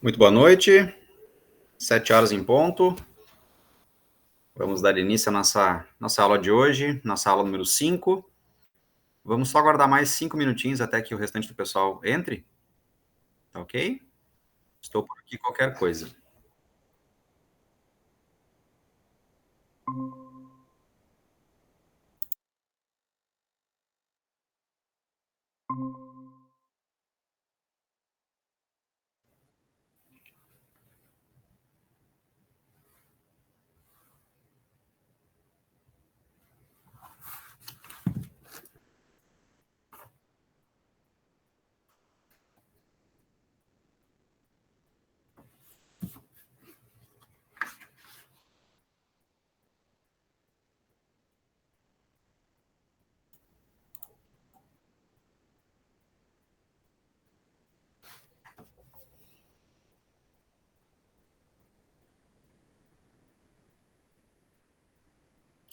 Muito boa noite, 7 horas em ponto. Vamos dar início à nossa aula de hoje, nossa aula número 5. Vamos só aguardar mais 5 minutinhos até que o restante do pessoal entre. Tá ok? Estou por aqui qualquer coisa.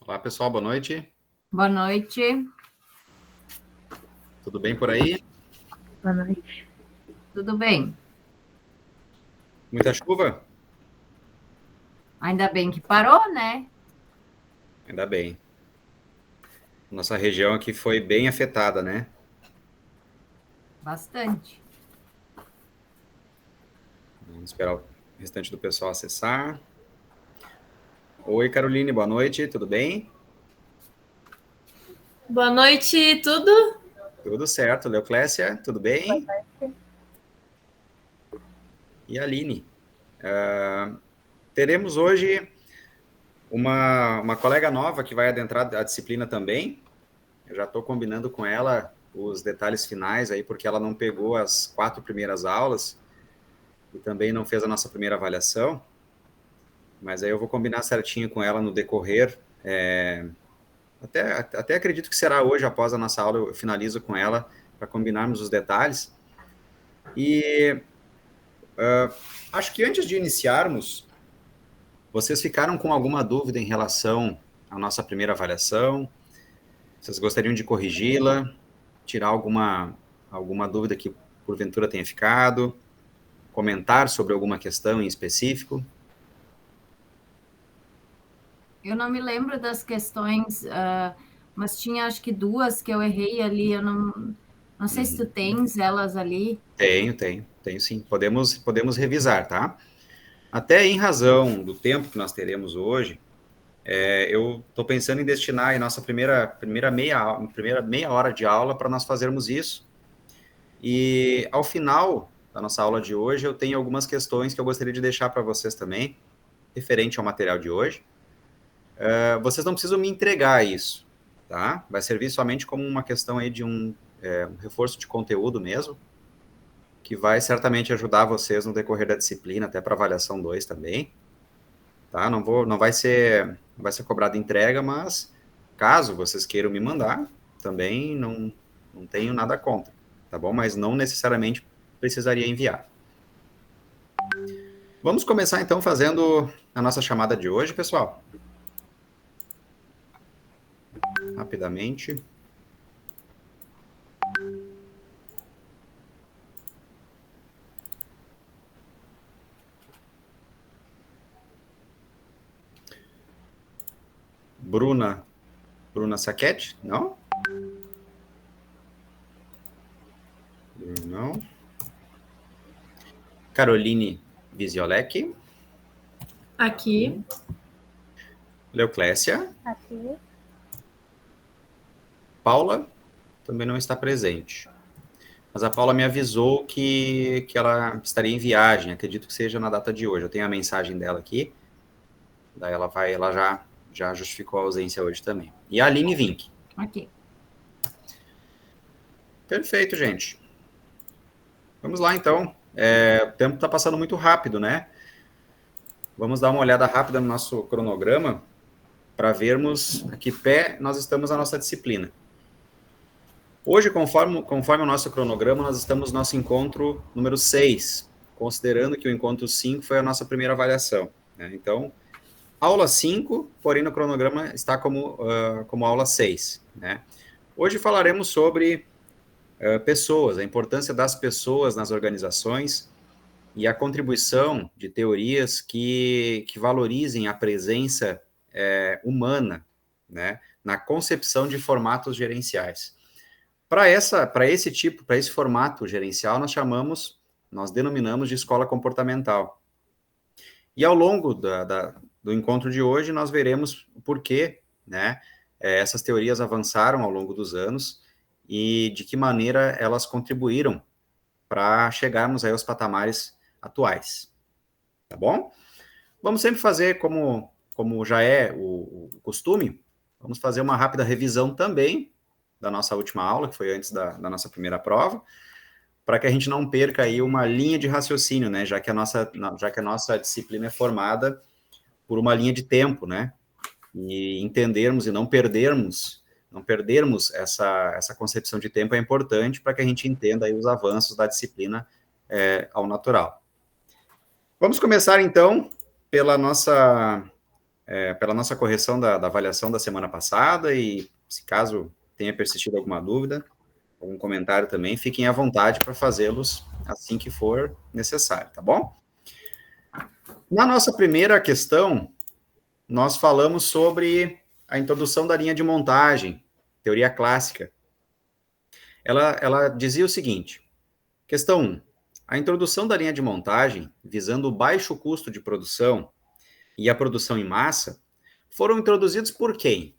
Olá, pessoal, boa noite. Boa noite. Tudo bem por aí? Boa noite. Tudo bem? Muita chuva? Ainda bem que parou, né? Ainda bem. Nossa região aqui foi bem afetada, né? Bastante. Vamos esperar o restante do pessoal acessar. Oi, Caroline, boa noite, tudo bem? Boa noite, tudo? Tudo certo. Leoclécia, tudo bem? E a Aline. Teremos hoje uma colega nova que vai adentrar a disciplina também. Eu já estou combinando com ela os detalhes finais aí, porque ela não pegou as 4 primeiras aulas e também não fez a nossa primeira avaliação. Mas aí eu vou combinar certinho com ela no decorrer Até acredito que será hoje, após a nossa aula, eu finalizo com ela, para combinarmos os detalhes. E acho que antes de iniciarmos, vocês ficaram com alguma dúvida em relação à nossa primeira avaliação? Vocês gostariam de corrigi-la? Tirar alguma dúvida que porventura tenha ficado? Comentar sobre alguma questão em específico? Eu não me lembro das questões, mas tinha acho que duas que eu errei ali. Eu não sei se tu tens elas ali. Tenho sim. Podemos revisar, tá? Até em razão do tempo que nós teremos hoje, eu estou pensando em destinar a nossa primeira meia hora de aula para nós fazermos isso. E ao final da nossa aula de hoje, eu tenho algumas questões que eu gostaria de deixar para vocês também, referente ao material de hoje. Vocês não precisam me entregar isso, tá? Vai servir somente como uma questão aí de um reforço de conteúdo mesmo, que vai certamente ajudar vocês no decorrer da disciplina, até para avaliação 2 também, tá? Não vai ser cobrada entrega, mas caso vocês queiram me mandar, também não tenho nada contra, tá bom? Mas não necessariamente precisaria enviar. Vamos começar então fazendo a nossa chamada de hoje, pessoal. Rapidamente. Bruna Saquete? Não? Não. Caroline Visiolek? Aqui. Leuclécia? Aqui. Paula? Também não está presente. Mas a Paula me avisou que ela estaria em viagem, acredito que seja na data de hoje. Eu tenho a mensagem dela aqui. Daí ela já justificou a ausência hoje também. E a Aline Vink. Aqui. Perfeito, gente. Vamos lá, então. O tempo está passando muito rápido, né? Vamos dar uma olhada rápida no nosso cronograma para vermos a que pé nós estamos na nossa disciplina. Hoje, conforme o nosso cronograma, nós estamos no nosso encontro número 6, considerando que o encontro 5 foi a nossa primeira avaliação, né? Então, aula 5, porém no cronograma está como aula 6, né? Hoje falaremos sobre pessoas, a importância das pessoas nas organizações e a contribuição de teorias que valorizem a presença humana, né, na concepção de formatos gerenciais. Para esse formato gerencial, nós denominamos de escola comportamental. E ao longo do encontro de hoje, nós veremos o porquê, né, essas teorias avançaram ao longo dos anos e de que maneira elas contribuíram para chegarmos aí aos patamares atuais. Tá bom? Vamos sempre fazer, como já é o costume, vamos fazer uma rápida revisão também da nossa última aula, que foi antes da nossa primeira prova, para que a gente não perca aí uma linha de raciocínio, né? Já que a nossa disciplina é formada por uma linha de tempo, né? E entendermos e não perdermos essa concepção de tempo é importante para que a gente entenda aí os avanços da disciplina ao natural. Vamos começar, então, pela nossa correção da avaliação da semana passada e, se caso tenha persistido alguma dúvida, algum comentário também, fiquem à vontade para fazê-los assim que for necessário, tá bom? Na nossa primeira questão, nós falamos sobre a introdução da linha de montagem, teoria clássica. Ela dizia o seguinte, questão 1, a introdução da linha de montagem, visando o baixo custo de produção e a produção em massa, foram introduzidos por quem?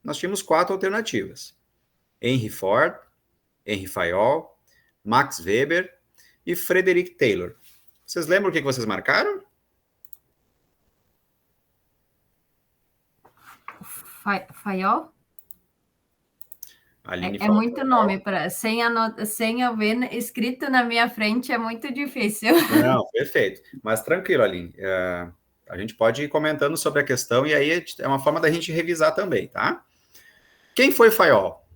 Nós tínhamos 4 alternativas. Henry Ford, Henry Fayol, Max Weber e Frederick Taylor. Vocês lembram o que vocês marcaram? Fayol? É muito nome, sem eu ver escrito na minha frente, é muito difícil. Não, perfeito. Mas tranquilo, Aline. A gente pode ir comentando sobre a questão e aí é uma forma da gente revisar também, tá? Quem foi Fayol?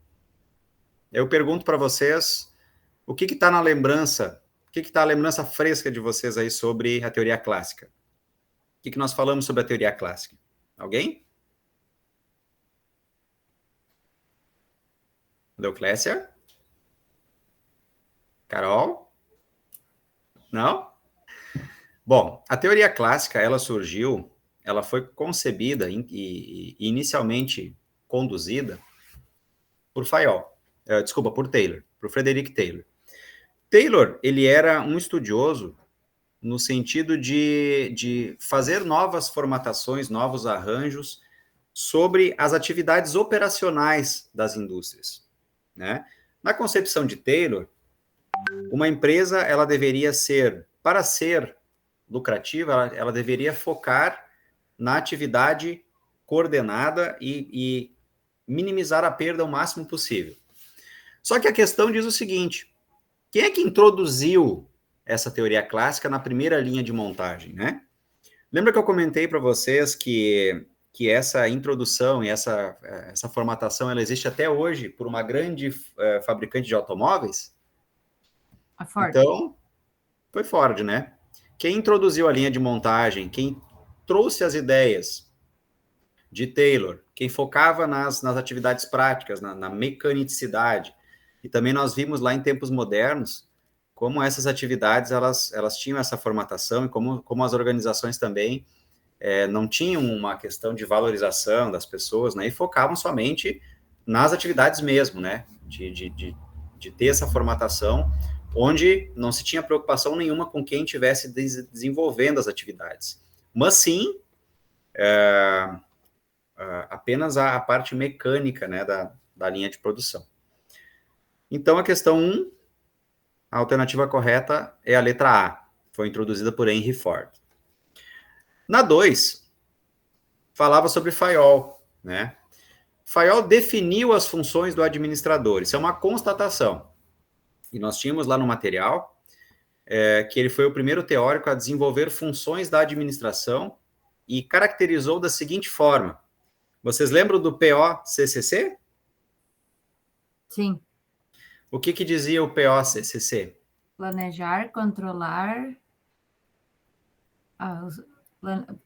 Eu pergunto para vocês o que está na lembrança, o que está a lembrança fresca de vocês aí sobre a teoria clássica? O que nós falamos sobre a teoria clássica? Alguém? Deoclésia? Carol? Não? Bom, a teoria clássica, ela surgiu, ela foi concebida e inicialmente conduzida por Fayol, desculpa, por Taylor, por Frederick Taylor. Taylor, ele era um estudioso no sentido de fazer novas formatações, novos arranjos sobre as atividades operacionais das indústrias, né? Na concepção de Taylor, uma empresa, ela deveria ser, para ser lucrativa, ela deveria focar na atividade coordenada e minimizar a perda o máximo possível. Só que a questão diz o seguinte: quem é que introduziu essa teoria clássica na primeira linha de montagem, né? Lembra que eu comentei para vocês que essa introdução e essa formatação, ela existe até hoje por uma grande fabricante de automóveis? A Ford. Então, foi Ford, né? Quem introduziu a linha de montagem, quem trouxe as ideias de Taylor, quem focava nas atividades práticas, na mecanicidade, e também nós vimos lá em tempos modernos como essas atividades elas tinham essa formatação e como as organizações também não tinham uma questão de valorização das pessoas, né, e focavam somente nas atividades mesmo, né, de ter essa formatação, onde não se tinha preocupação nenhuma com quem estivesse desenvolvendo as atividades, mas sim apenas a parte mecânica, né, da linha de produção. Então, a questão 1, a alternativa correta é a letra A, foi introduzida por Henry Ford. Na 2, falava sobre Fayol, né? Fayol definiu as funções do administrador, isso é uma constatação. E nós tínhamos lá no material que ele foi o primeiro teórico a desenvolver funções da administração e caracterizou da seguinte forma. Vocês lembram do POCCC? Sim. O que dizia o POCCC? Planejar, controlar...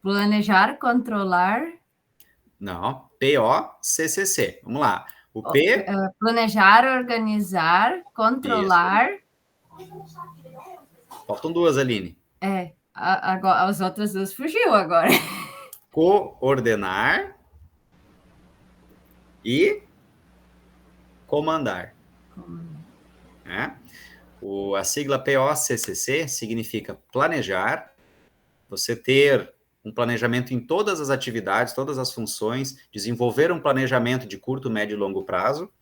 Planejar, controlar... Não, POCCC. Vamos lá. O P... Planejar, organizar, controlar... Isso. Faltam 2, Aline. Agora, as outras 2 fugiu agora. Coordenar e comandar. A sigla POCCC significa planejar, você ter um planejamento em todas as atividades, todas as funções, desenvolver um planejamento de curto, médio e longo prazo,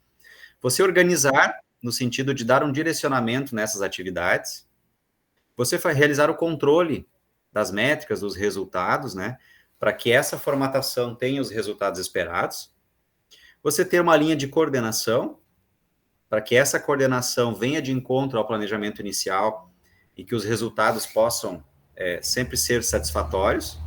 você organizar, no sentido de dar um direcionamento nessas atividades, você vai realizar o controle das métricas, dos resultados, né, para que essa formatação tenha os resultados esperados, você ter uma linha de coordenação, para que essa coordenação venha de encontro ao planejamento inicial e que os resultados possam sempre ser satisfatórios,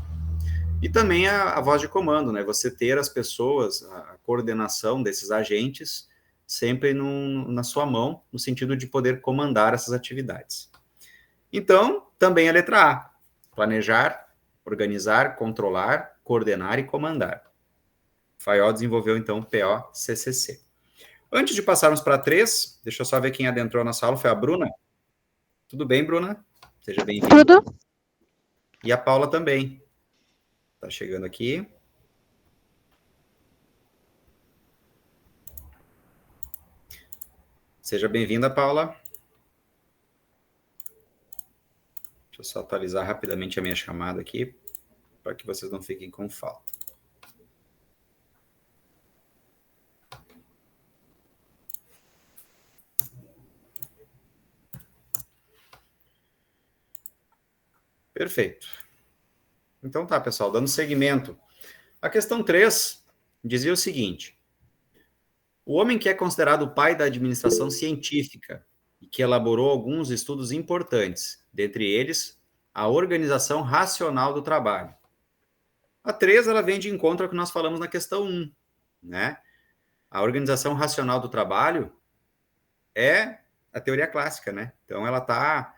e também a voz de comando, né? Você ter as pessoas, a coordenação desses agentes sempre na sua mão, no sentido de poder comandar essas atividades. Então, também a letra A, planejar, organizar, controlar, coordenar e comandar. Fayol desenvolveu, então, o POCCC. Antes de passarmos para 3, deixa eu só ver quem adentrou na sala, foi a Bruna. Tudo bem, Bruna? Seja bem-vinda. Tudo. E a Paula também. Está chegando aqui. Seja bem-vinda, Paula. Deixa eu só atualizar rapidamente a minha chamada aqui, para que vocês não fiquem com falta. Perfeito. Então tá, pessoal, dando seguimento. A questão 3 dizia o seguinte: o homem que é considerado o pai da administração científica e que elaborou alguns estudos importantes, dentre eles, a organização racional do trabalho. A 3, ela vem de encontro ao que nós falamos na questão 1, né? A organização racional do trabalho é a teoria clássica, né? Então, ela está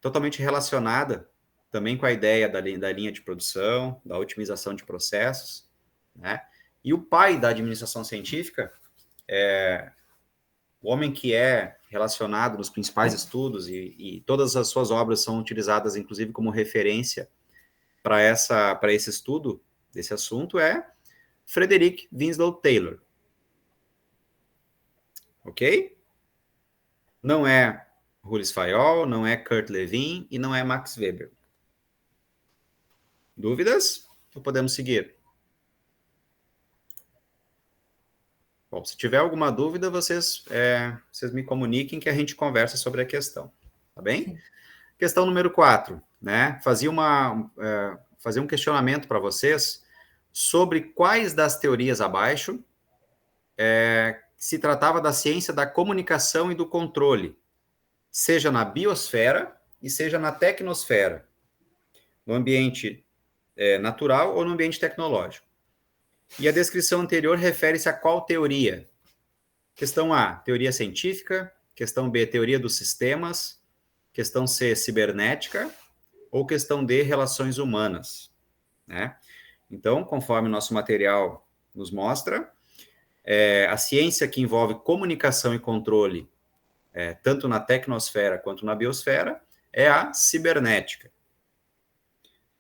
totalmente relacionada também com a ideia da linha de produção, da otimização de processos, né? E o pai da administração científica é o homem que é relacionado nos principais estudos e todas as suas obras são utilizadas, inclusive, como referência para esse estudo desse assunto, é Frederick Winslow Taylor. Ok? Não é Julius Fayol, não é Kurt Lewin e não é Max Weber. Dúvidas? Ou podemos seguir? Bom, se tiver alguma dúvida, vocês me comuniquem que a gente conversa sobre a questão. Tá bem? Sim. Questão número 4, né? Fazer um questionamento para vocês sobre quais das teorias abaixo se tratava da ciência da comunicação e do controle, seja na biosfera e seja na tecnosfera, no ambiente natural ou no ambiente tecnológico. E a descrição anterior refere-se a qual teoria? Questão A, teoria científica. Questão B, teoria dos sistemas. Questão C, cibernética. Ou questão D, relações humanas. Né? Então, conforme o nosso material nos mostra, a ciência que envolve comunicação e controle, tanto na tecnosfera quanto na biosfera, é a cibernética.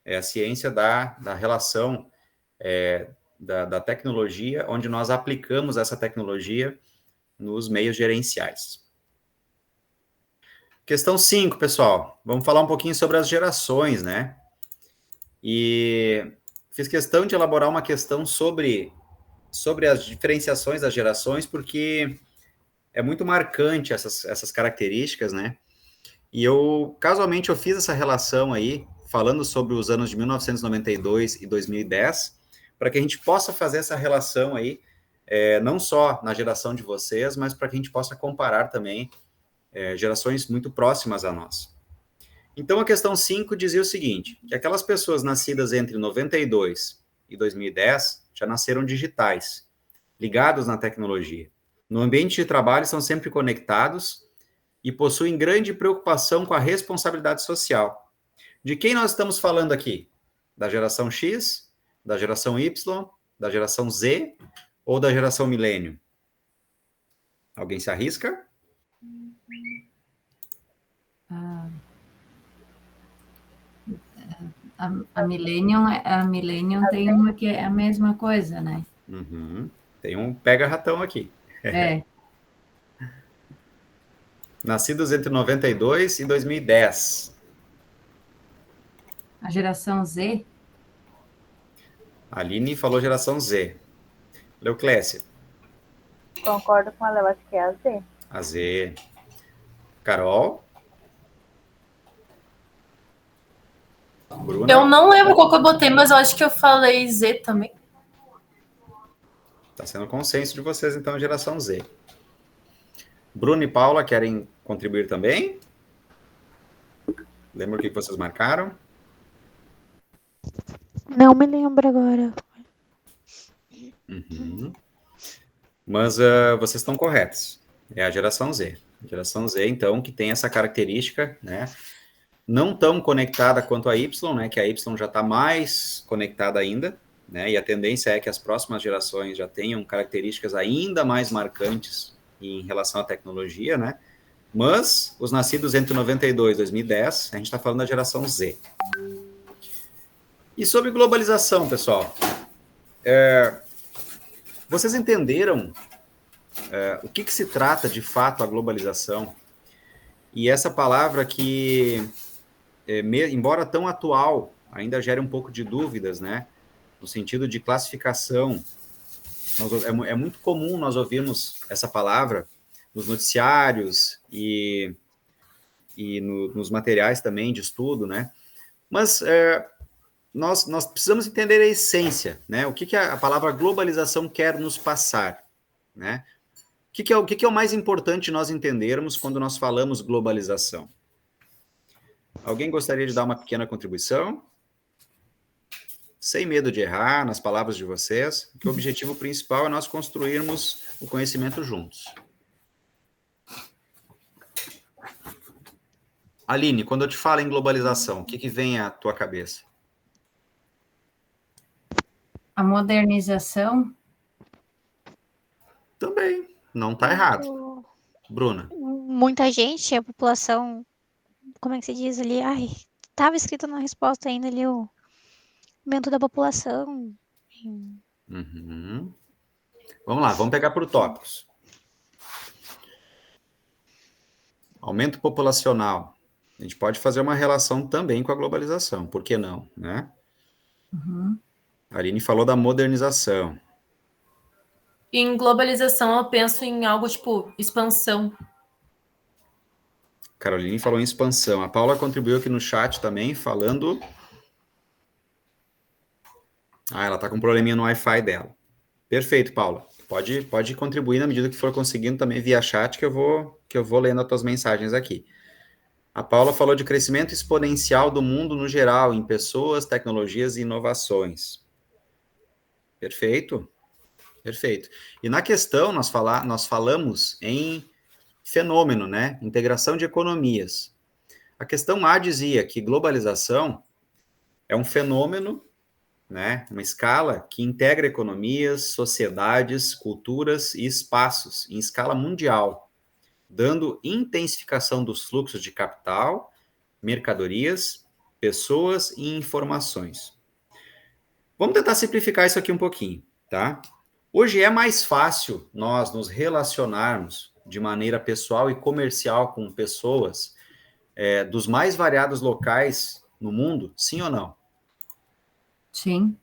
É a ciência da relação da tecnologia, onde nós aplicamos essa tecnologia nos meios gerenciais. Questão 5, pessoal. Vamos falar um pouquinho sobre as gerações, né? E fiz questão de elaborar uma questão sobre as diferenciações das gerações, porque é muito marcante essas características, né? E casualmente, eu fiz essa relação aí, falando sobre os anos de 1992 e 2010, para que a gente possa fazer essa relação aí, não só na geração de vocês, mas para que a gente possa comparar também gerações muito próximas a nós. Então, a questão 5 dizia o seguinte, que aquelas pessoas nascidas entre 92 e 2010 já nasceram digitais, ligados na tecnologia. No ambiente de trabalho, estão sempre conectados e possuem grande preocupação com a responsabilidade social. De quem nós estamos falando aqui? Da geração X, da geração Y, da geração Z ou da geração milênio? Alguém se arrisca? A Millennium tem uma que é a mesma coisa, né? Uhum. Tem um pega-ratão aqui. Nascidos entre 92 e 2010. A geração Z? A Aline falou geração Z. Leuclécia? Concordo com ela, eu acho que é a Z. A Z. Carol? Bruna? Eu não lembro qual que eu botei, mas eu acho que eu falei Z também. Está sendo consenso de vocês, então, geração Z. Bruno e Paula querem contribuir também? Lembra o que vocês marcaram? Não me lembro agora. Uhum. Mas vocês estão corretos. É a geração Z. A geração Z, então, que tem essa característica, né? Não tão conectada quanto a Y, né? Que a Y já está mais conectada ainda, né? E a tendência é que as próximas gerações já tenham características ainda mais marcantes em relação à tecnologia, né? Mas os nascidos entre 92 e 2010, a gente está falando da geração Z. E sobre globalização, pessoal, vocês entenderam o que se trata de fato a globalização? E essa palavra que, embora tão atual, ainda gera um pouco de dúvidas, né? No sentido de classificação. É muito comum nós ouvirmos essa palavra nos noticiários e nos materiais também de estudo, né? Mas nós precisamos entender a essência, né? O que a palavra globalização quer nos passar, né? O que é o mais importante nós entendermos quando nós falamos globalização? Alguém gostaria de dar uma pequena contribuição? sem medo de errar, nas palavras de vocês, que o objetivo principal é nós construirmos o conhecimento juntos. Aline, quando eu te falo em globalização, o que vem à tua cabeça? A modernização? Também, não está errado. Bruna? Muita gente, a população, como é que se diz ali? Ai, tava escrito na resposta ainda ali o aumento da população. Uhum. Vamos lá, vamos pegar por tópicos. Aumento populacional. A gente pode fazer uma relação também com a globalização, por que não, né? Uhum. A Aline falou da modernização. Em globalização, eu penso em algo tipo expansão. Caroline falou em expansão. A Paula contribuiu aqui no chat também, falando... ela tá com um probleminha no Wi-Fi dela. Perfeito, Paula. Pode contribuir na medida que for conseguindo também via chat, que eu vou lendo as tuas mensagens aqui. A Paula falou de crescimento exponencial do mundo no geral, em pessoas, tecnologias e inovações. Perfeito. Perfeito. E na questão, nós falamos em fenômeno, né? Integração de economias. A questão A dizia que globalização é um fenômeno, né? Uma escala que integra economias, sociedades, culturas e espaços em escala mundial, dando intensificação dos fluxos de capital, mercadorias, pessoas e informações. Vamos tentar simplificar isso aqui um pouquinho, tá? Hoje é mais fácil nós nos relacionarmos de maneira pessoal e comercial com pessoas dos mais variados locais no mundo, sim ou não? Sim.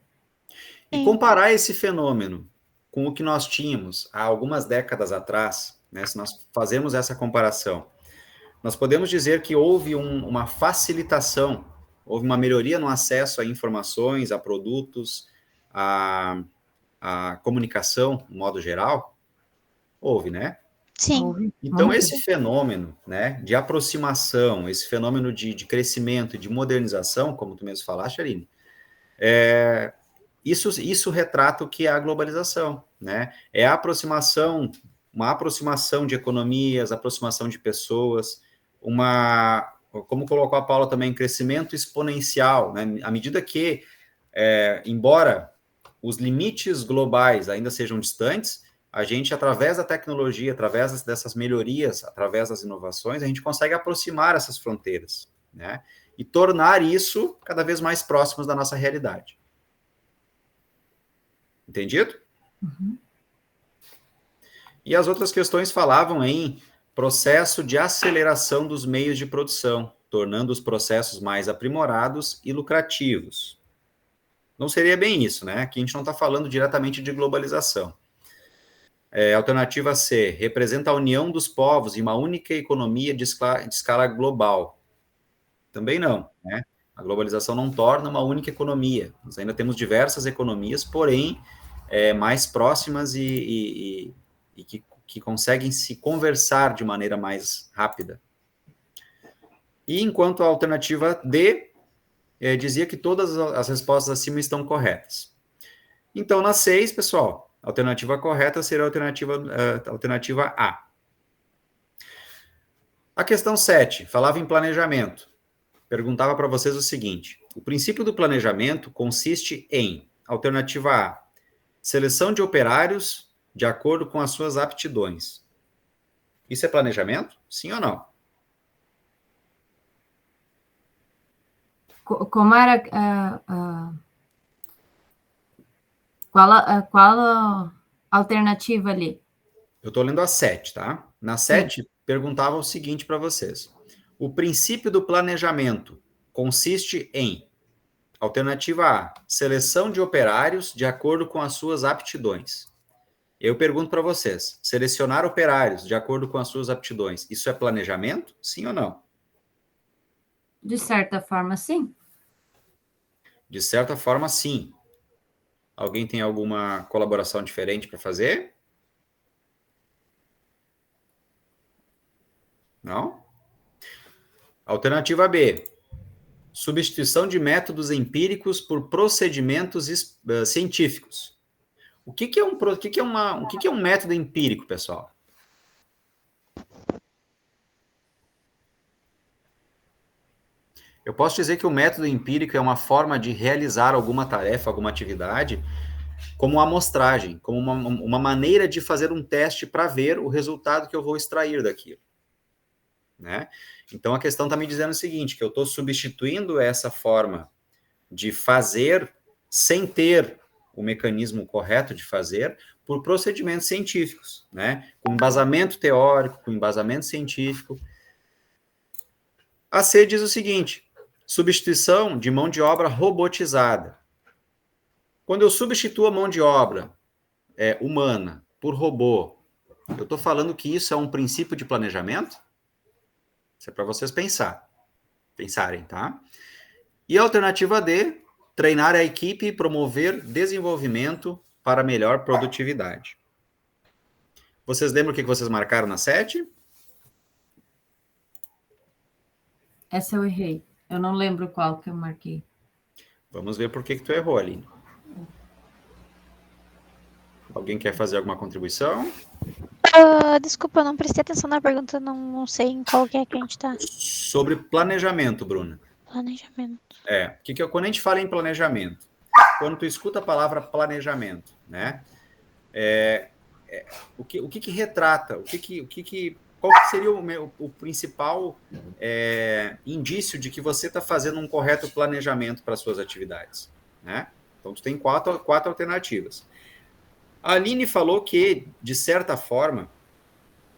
E comparar esse fenômeno com o que nós tínhamos há algumas décadas atrás, né, se nós fazermos essa comparação, nós podemos dizer que houve uma facilitação, houve uma melhoria no acesso a informações, a produtos, a comunicação, no modo geral? Houve, né? Sim. Então, esse fenômeno, né, de aproximação, esse fenômeno de crescimento e de modernização, como tu mesmo falaste, Aline, isso retrata o que é a globalização, né? É a aproximação, uma aproximação de economias, aproximação de pessoas, como colocou a Paula também, crescimento exponencial, né? À medida que, embora os limites globais ainda sejam distantes, a gente, através da tecnologia, através dessas melhorias, através das inovações, a gente consegue aproximar essas fronteiras, né? E tornar isso cada vez mais próximos da nossa realidade. Entendido? Uhum. E as outras questões falavam em processo de aceleração dos meios de produção, tornando os processos mais aprimorados e lucrativos. Não seria bem isso, né? Aqui a gente não está falando diretamente de globalização. Alternativa C, representa a união dos povos em uma única economia de escala global. Também não, né? A globalização não torna uma única economia. Nós ainda temos diversas economias, porém, mais próximas e que conseguem se conversar de maneira mais rápida. E enquanto a alternativa D dizia que todas as respostas acima estão corretas. Então, na 6, pessoal, a alternativa correta seria a alternativa A. A questão 7 falava em planejamento. Perguntava para vocês o seguinte: o princípio do planejamento consiste em, alternativa A, seleção de operários de acordo com as suas aptidões. Isso é planejamento? Sim ou não? Como era... qual a alternativa ali? Eu estou lendo a 7, tá? Na 7, perguntava o seguinte para vocês. O princípio do planejamento consiste em, alternativa A, seleção de operários de acordo com as suas aptidões. Eu pergunto para vocês, selecionar operários de acordo com as suas aptidões, isso é planejamento? Sim ou não? De certa forma, sim. De certa forma, sim. Alguém tem alguma colaboração diferente para fazer? Não? Alternativa B. substituição de métodos empíricos por procedimentos científicos. O que é um método empírico, pessoal? Eu posso dizer que o método empírico é uma forma de realizar alguma tarefa, alguma atividade, como uma amostragem, como uma maneira de fazer um teste para ver o resultado que eu vou extrair daquilo. Né? Então, a questão está me dizendo o seguinte, que eu estou substituindo essa forma de fazer sem ter o mecanismo correto de fazer por procedimentos científicos, né? Com embasamento teórico, com embasamento científico. A C diz o seguinte, substituição de mão de obra robotizada. Quando eu substituo a mão de obra humana por robô, eu estou falando que isso é um princípio de planejamento? Isso é para vocês pensarem, tá? E a alternativa D, treinar a equipe e promover desenvolvimento para melhor produtividade. Vocês lembram o que vocês marcaram na 7? Essa eu errei. Eu não lembro qual que eu marquei. Vamos ver por que tu errou, Aline. Alguém quer fazer alguma contribuição? Desculpa, eu não prestei atenção na pergunta, não sei em qual que é que a gente tá. Sobre planejamento, Bruna. Planejamento. Quando a gente fala em planejamento, quando tu escuta a palavra planejamento, né? O que retrata? Qual que seria o principal indício de que você está fazendo um correto planejamento para suas atividades, né? Então, tu tem quatro alternativas. A Aline falou que, de certa forma,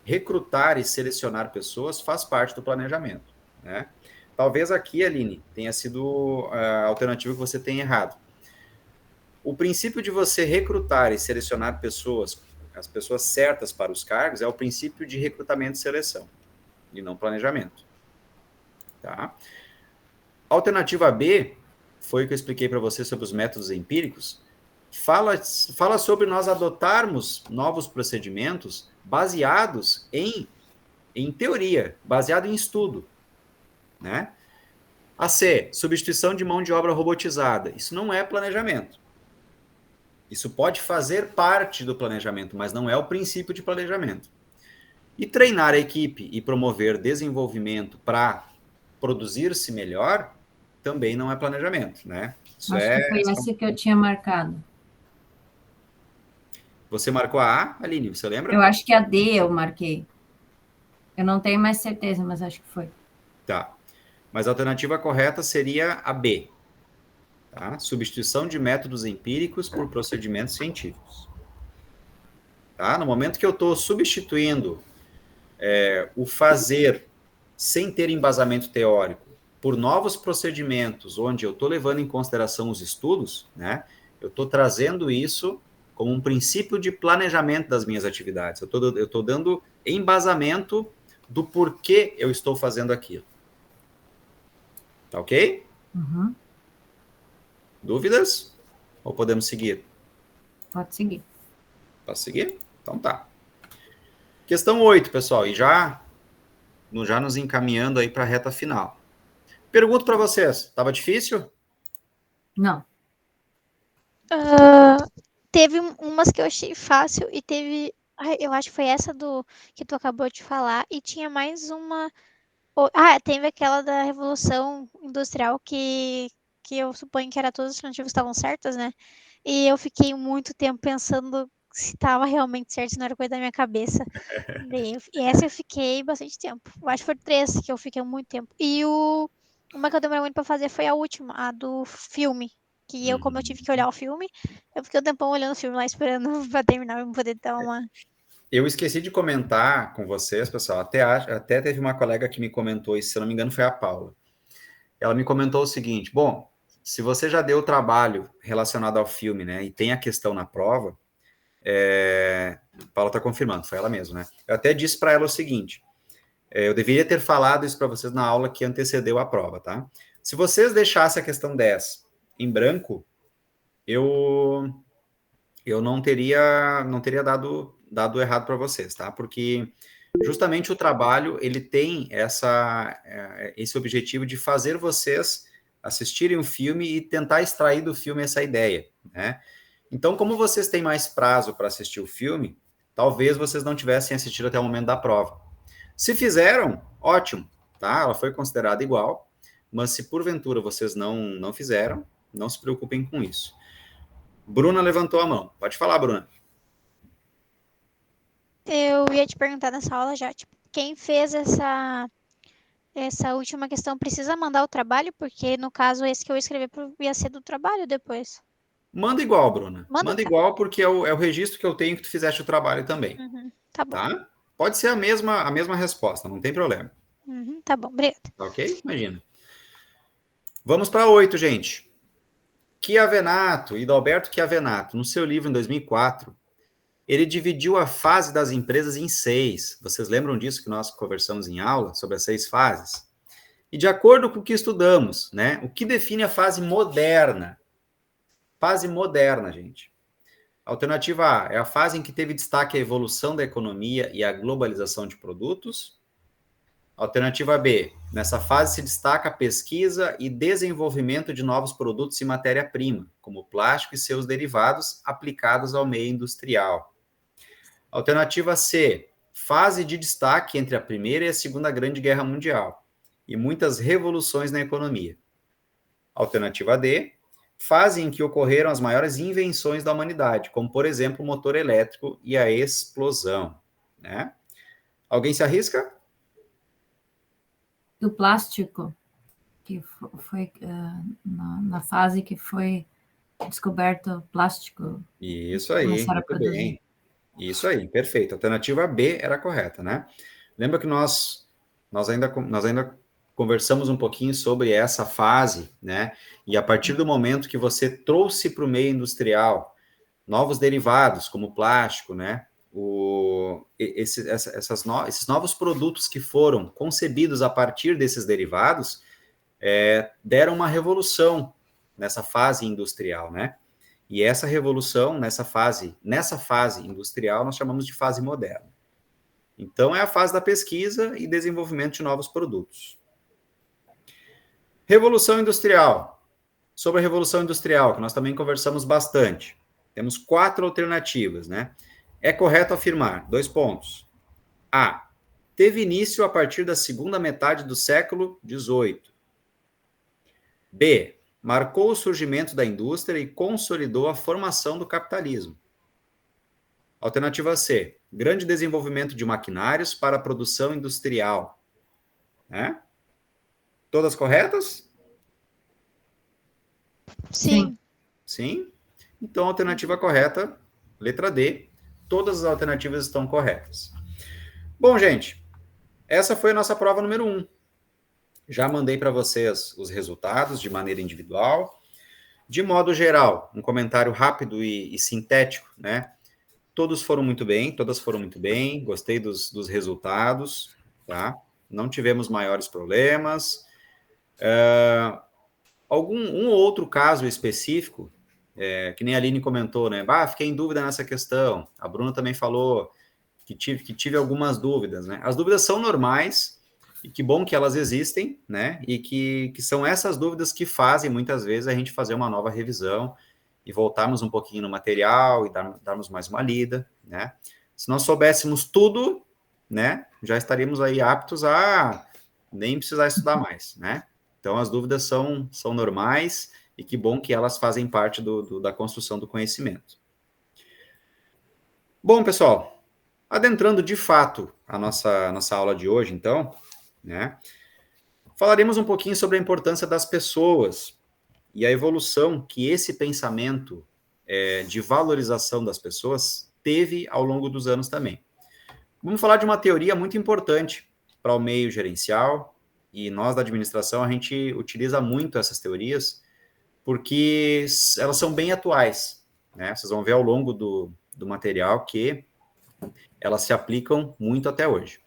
recrutar e selecionar pessoas faz parte do planejamento, né? Talvez aqui, Aline, tenha sido a alternativa que você tenha errado. O princípio de você recrutar e selecionar pessoas, as pessoas certas para os cargos, é o princípio de recrutamento e seleção, e não planejamento. Tá? A alternativa B, foi o que eu expliquei para você sobre os métodos empíricos, fala sobre nós adotarmos novos procedimentos baseados em teoria, baseado em estudo. Né? A C, substituição de mão de obra robotizada. Isso não é planejamento. Isso pode fazer parte do planejamento, mas não é o princípio de planejamento. E treinar a equipe e promover desenvolvimento para produzir-se melhor também não é planejamento, né? Acho que foi essa que eu tinha marcado. Você marcou a A, Aline, você lembra? Eu acho que a D eu marquei. Eu não tenho mais certeza, mas acho que foi. Tá. Mas a alternativa correta seria a B. Tá? Substituição de métodos empíricos por procedimentos científicos. Tá? No momento que eu estou substituindo o fazer sem ter embasamento teórico por novos procedimentos, onde eu estou levando em consideração os estudos, né? Eu estou trazendo isso como um princípio de planejamento das minhas atividades. Eu estou dando embasamento do porquê eu estou fazendo aquilo. Tá ok? Uhum. Dúvidas? Ou podemos seguir? Pode seguir. Posso seguir? Então tá. Questão 8, pessoal. E já nos encaminhando aí para a reta final. Pergunto para vocês. Estava difícil? Não. Teve umas que eu achei fácil e teve... eu acho que foi essa que tu acabou de falar. E tinha mais uma... teve aquela da Revolução Industrial que eu suponho que era todas as alternativas estavam certas, né? E eu fiquei muito tempo pensando se estava realmente certo, se não era coisa da minha cabeça. E essa eu fiquei bastante tempo. Eu acho que foi 3 que eu fiquei muito tempo. E uma que eu demorei muito para fazer foi a última, a do filme. Que como eu tive que olhar o filme, eu fiquei um tempão olhando o filme lá, esperando para terminar, para poder dar uma... Eu esqueci de comentar com vocês, pessoal, até teve uma colega que me comentou, e se eu não me engano foi a Paula. Ela me comentou o seguinte, bom, se você já deu trabalho relacionado ao filme, né, e tem a questão na prova, Paula está confirmando, foi ela mesma, né? Eu até disse para ela o seguinte, eu deveria ter falado isso para vocês na aula que antecedeu a prova, tá? Se vocês deixassem a questão 10 em branco, eu não teria dado errado para vocês, tá? Porque justamente o trabalho, ele tem esse objetivo de fazer vocês assistirem o filme e tentar extrair do filme essa ideia, né? Então, como vocês têm mais prazo para assistir o filme, talvez vocês não tivessem assistido até o momento da prova. Se fizeram, ótimo, tá? Ela foi considerada igual, mas se porventura vocês não fizeram, não se preocupem com isso. Bruna levantou a mão. Pode falar, Bruna. Eu ia te perguntar nessa aula já, tipo, quem fez essa última questão precisa mandar o trabalho? Porque, no caso, esse que eu escrevi ia ser do trabalho depois. Manda igual, Bruna. Manda, tá. Igual, porque é o registro que eu tenho que tu fizeste o trabalho também. Tá bom. Tá? Pode ser a mesma resposta, não tem problema. Tá bom, obrigada. Tá ok? Imagina. Vamos para 8, gente. Chiavenato, Hidalberto Chiavenato, no seu livro em 2004, ele dividiu a fase das empresas em 6. Vocês lembram disso que nós conversamos em aula, sobre as 6 fases? E de acordo com o que estudamos, né, o que define a fase moderna? Fase moderna, gente. Alternativa A é a fase em que teve destaque a evolução da economia e a globalização de produtos. Alternativa B, nessa fase se destaca a pesquisa e desenvolvimento de novos produtos e matéria-prima, como plástico e seus derivados aplicados ao meio industrial. Alternativa C, fase de destaque entre a Primeira e a Segunda Grande Guerra Mundial e muitas revoluções na economia. Alternativa D, fase em que ocorreram as maiores invenções da humanidade, como, por exemplo, o motor elétrico e a explosão. Né? Alguém se arrisca? Do plástico, que foi na fase que foi descoberto o plástico. Isso aí, Começaram a muito produzir. bem. Isso aí, perfeito. A alternativa B era correta, né? Lembra que nós ainda conversamos um pouquinho sobre essa fase, né? E a partir do momento que você trouxe para o meio industrial novos derivados, como plástico, né? Esses novos produtos que foram concebidos a partir desses derivados deram uma revolução nessa fase industrial, né? E essa revolução, nessa fase industrial, nós chamamos de fase moderna. Então, é a fase da pesquisa e desenvolvimento de novos produtos. Revolução Industrial. Sobre a Revolução Industrial, que nós também conversamos bastante. Temos 4 alternativas, né? É correto afirmar, 2 pontos. A. Teve início a partir da segunda metade do século XVIII. B. Marcou o surgimento da indústria e consolidou a formação do capitalismo. Alternativa C. Grande desenvolvimento de maquinários para a produção industrial. Né? Todas corretas? Sim. Sim? Então, a alternativa correta, letra D. Todas as alternativas estão corretas. Bom, gente, essa foi a nossa prova número 1. Já mandei para vocês os resultados de maneira individual. De modo geral, um comentário rápido e sintético, né? Todas foram muito bem, gostei dos resultados, tá? Não tivemos maiores problemas. Um ou outro caso específico, que nem a Aline comentou, né? Fiquei em dúvida nessa questão. A Bruna também falou que tive algumas dúvidas, né? As dúvidas são normais, e que bom que elas existem, né? E que são essas dúvidas que fazem, muitas vezes, a gente fazer uma nova revisão e voltarmos um pouquinho no material e darmos mais uma lida, né? Se nós soubéssemos tudo, né? Já estaríamos aí aptos a nem precisar estudar mais, né? Então, as dúvidas são normais e que bom que elas fazem parte da construção do conhecimento. Bom, pessoal, adentrando de fato a nossa aula de hoje, então, né, falaremos um pouquinho sobre a importância das pessoas e a evolução que esse pensamento de valorização das pessoas teve ao longo dos anos também. Vamos falar de uma teoria muito importante para o meio gerencial, e nós da administração, a gente utiliza muito essas teorias, porque elas são bem atuais, né? Vocês vão ver ao longo do material que elas se aplicam muito até hoje.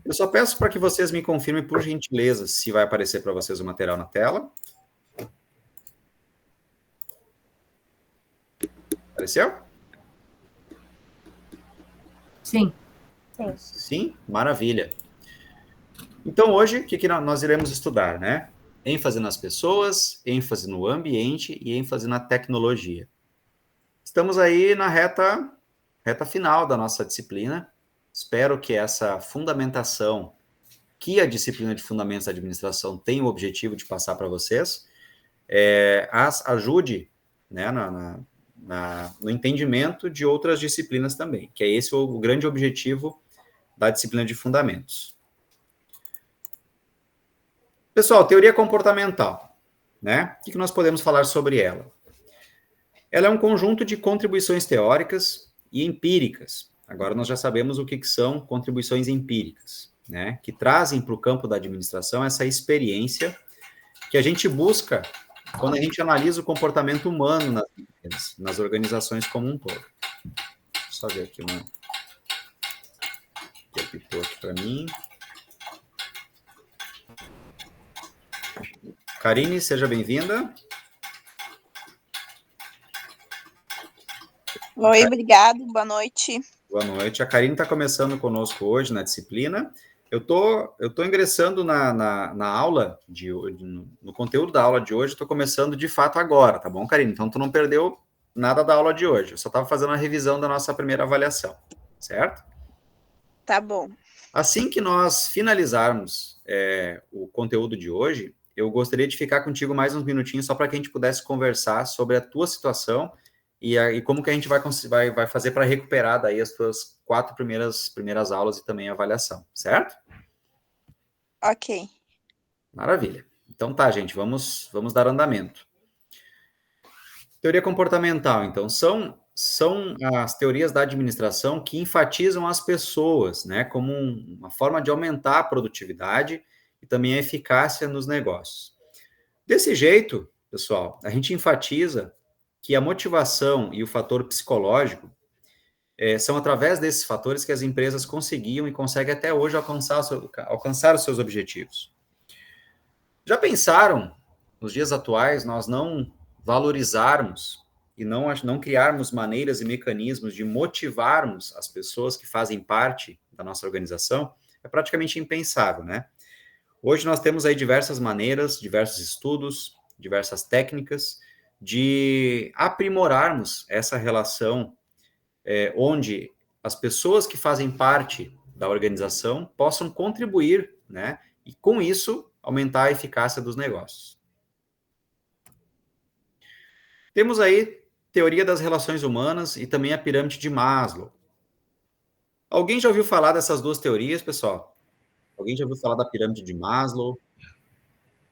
Eu só peço para que vocês me confirmem, por gentileza, se vai aparecer para vocês o material na tela. Apareceu? Sim. Sim? Maravilha. Então, hoje, o que nós iremos estudar, né? ênfase nas pessoas, ênfase no ambiente e ênfase na tecnologia. Estamos aí na reta final da nossa disciplina. Espero que essa fundamentação que a disciplina de Fundamentos da Administração tem o objetivo de passar para vocês, ajude, né, no entendimento de outras disciplinas também, que é esse o grande objetivo da disciplina de Fundamentos. Pessoal, teoria comportamental, né? O que nós podemos falar sobre ela? Ela é um conjunto de contribuições teóricas e empíricas. Agora nós já sabemos o que são contribuições empíricas, né? Que trazem para o campo da administração essa experiência que a gente busca quando a gente analisa o comportamento humano nas organizações como um todo. Deixa eu só ver aqui uma... que apitou aqui para mim. Karine, seja bem-vinda. Oi, obrigado, boa noite. Boa noite. A Karine está começando conosco hoje na disciplina. Eu tô ingressando na aula, no conteúdo da aula de hoje, estou começando de fato agora, tá bom, Karine? Então, tu não perdeu nada da aula de hoje. Eu só estava fazendo a revisão da nossa primeira avaliação, certo? Tá bom. Assim que nós finalizarmos o conteúdo de hoje, eu gostaria de ficar contigo mais uns minutinhos só para que a gente pudesse conversar sobre a tua situação e como que a gente vai fazer para recuperar daí as tuas 4 primeiras aulas e também a avaliação, certo? Ok. Maravilha. Então tá, gente, vamos dar andamento. Teoria comportamental, então, são as teorias da administração que enfatizam as pessoas, né, como uma forma de aumentar a produtividade e também a eficácia nos negócios. Desse jeito, pessoal, a gente enfatiza que a motivação e o fator psicológico são através desses fatores que as empresas conseguiam e conseguem até hoje alcançar os seus objetivos. Já pensaram, nos dias atuais, nós não valorizarmos e não criarmos maneiras e mecanismos de motivarmos as pessoas que fazem parte da nossa organização? É praticamente impensável, né? Hoje nós temos aí diversas maneiras, diversos estudos, diversas técnicas de aprimorarmos essa relação onde as pessoas que fazem parte da organização possam contribuir, né? E com isso aumentar a eficácia dos negócios. Temos aí teoria das relações humanas e também a pirâmide de Maslow. Alguém já ouviu falar dessas duas teorias, pessoal? Alguém já ouviu falar da pirâmide de Maslow?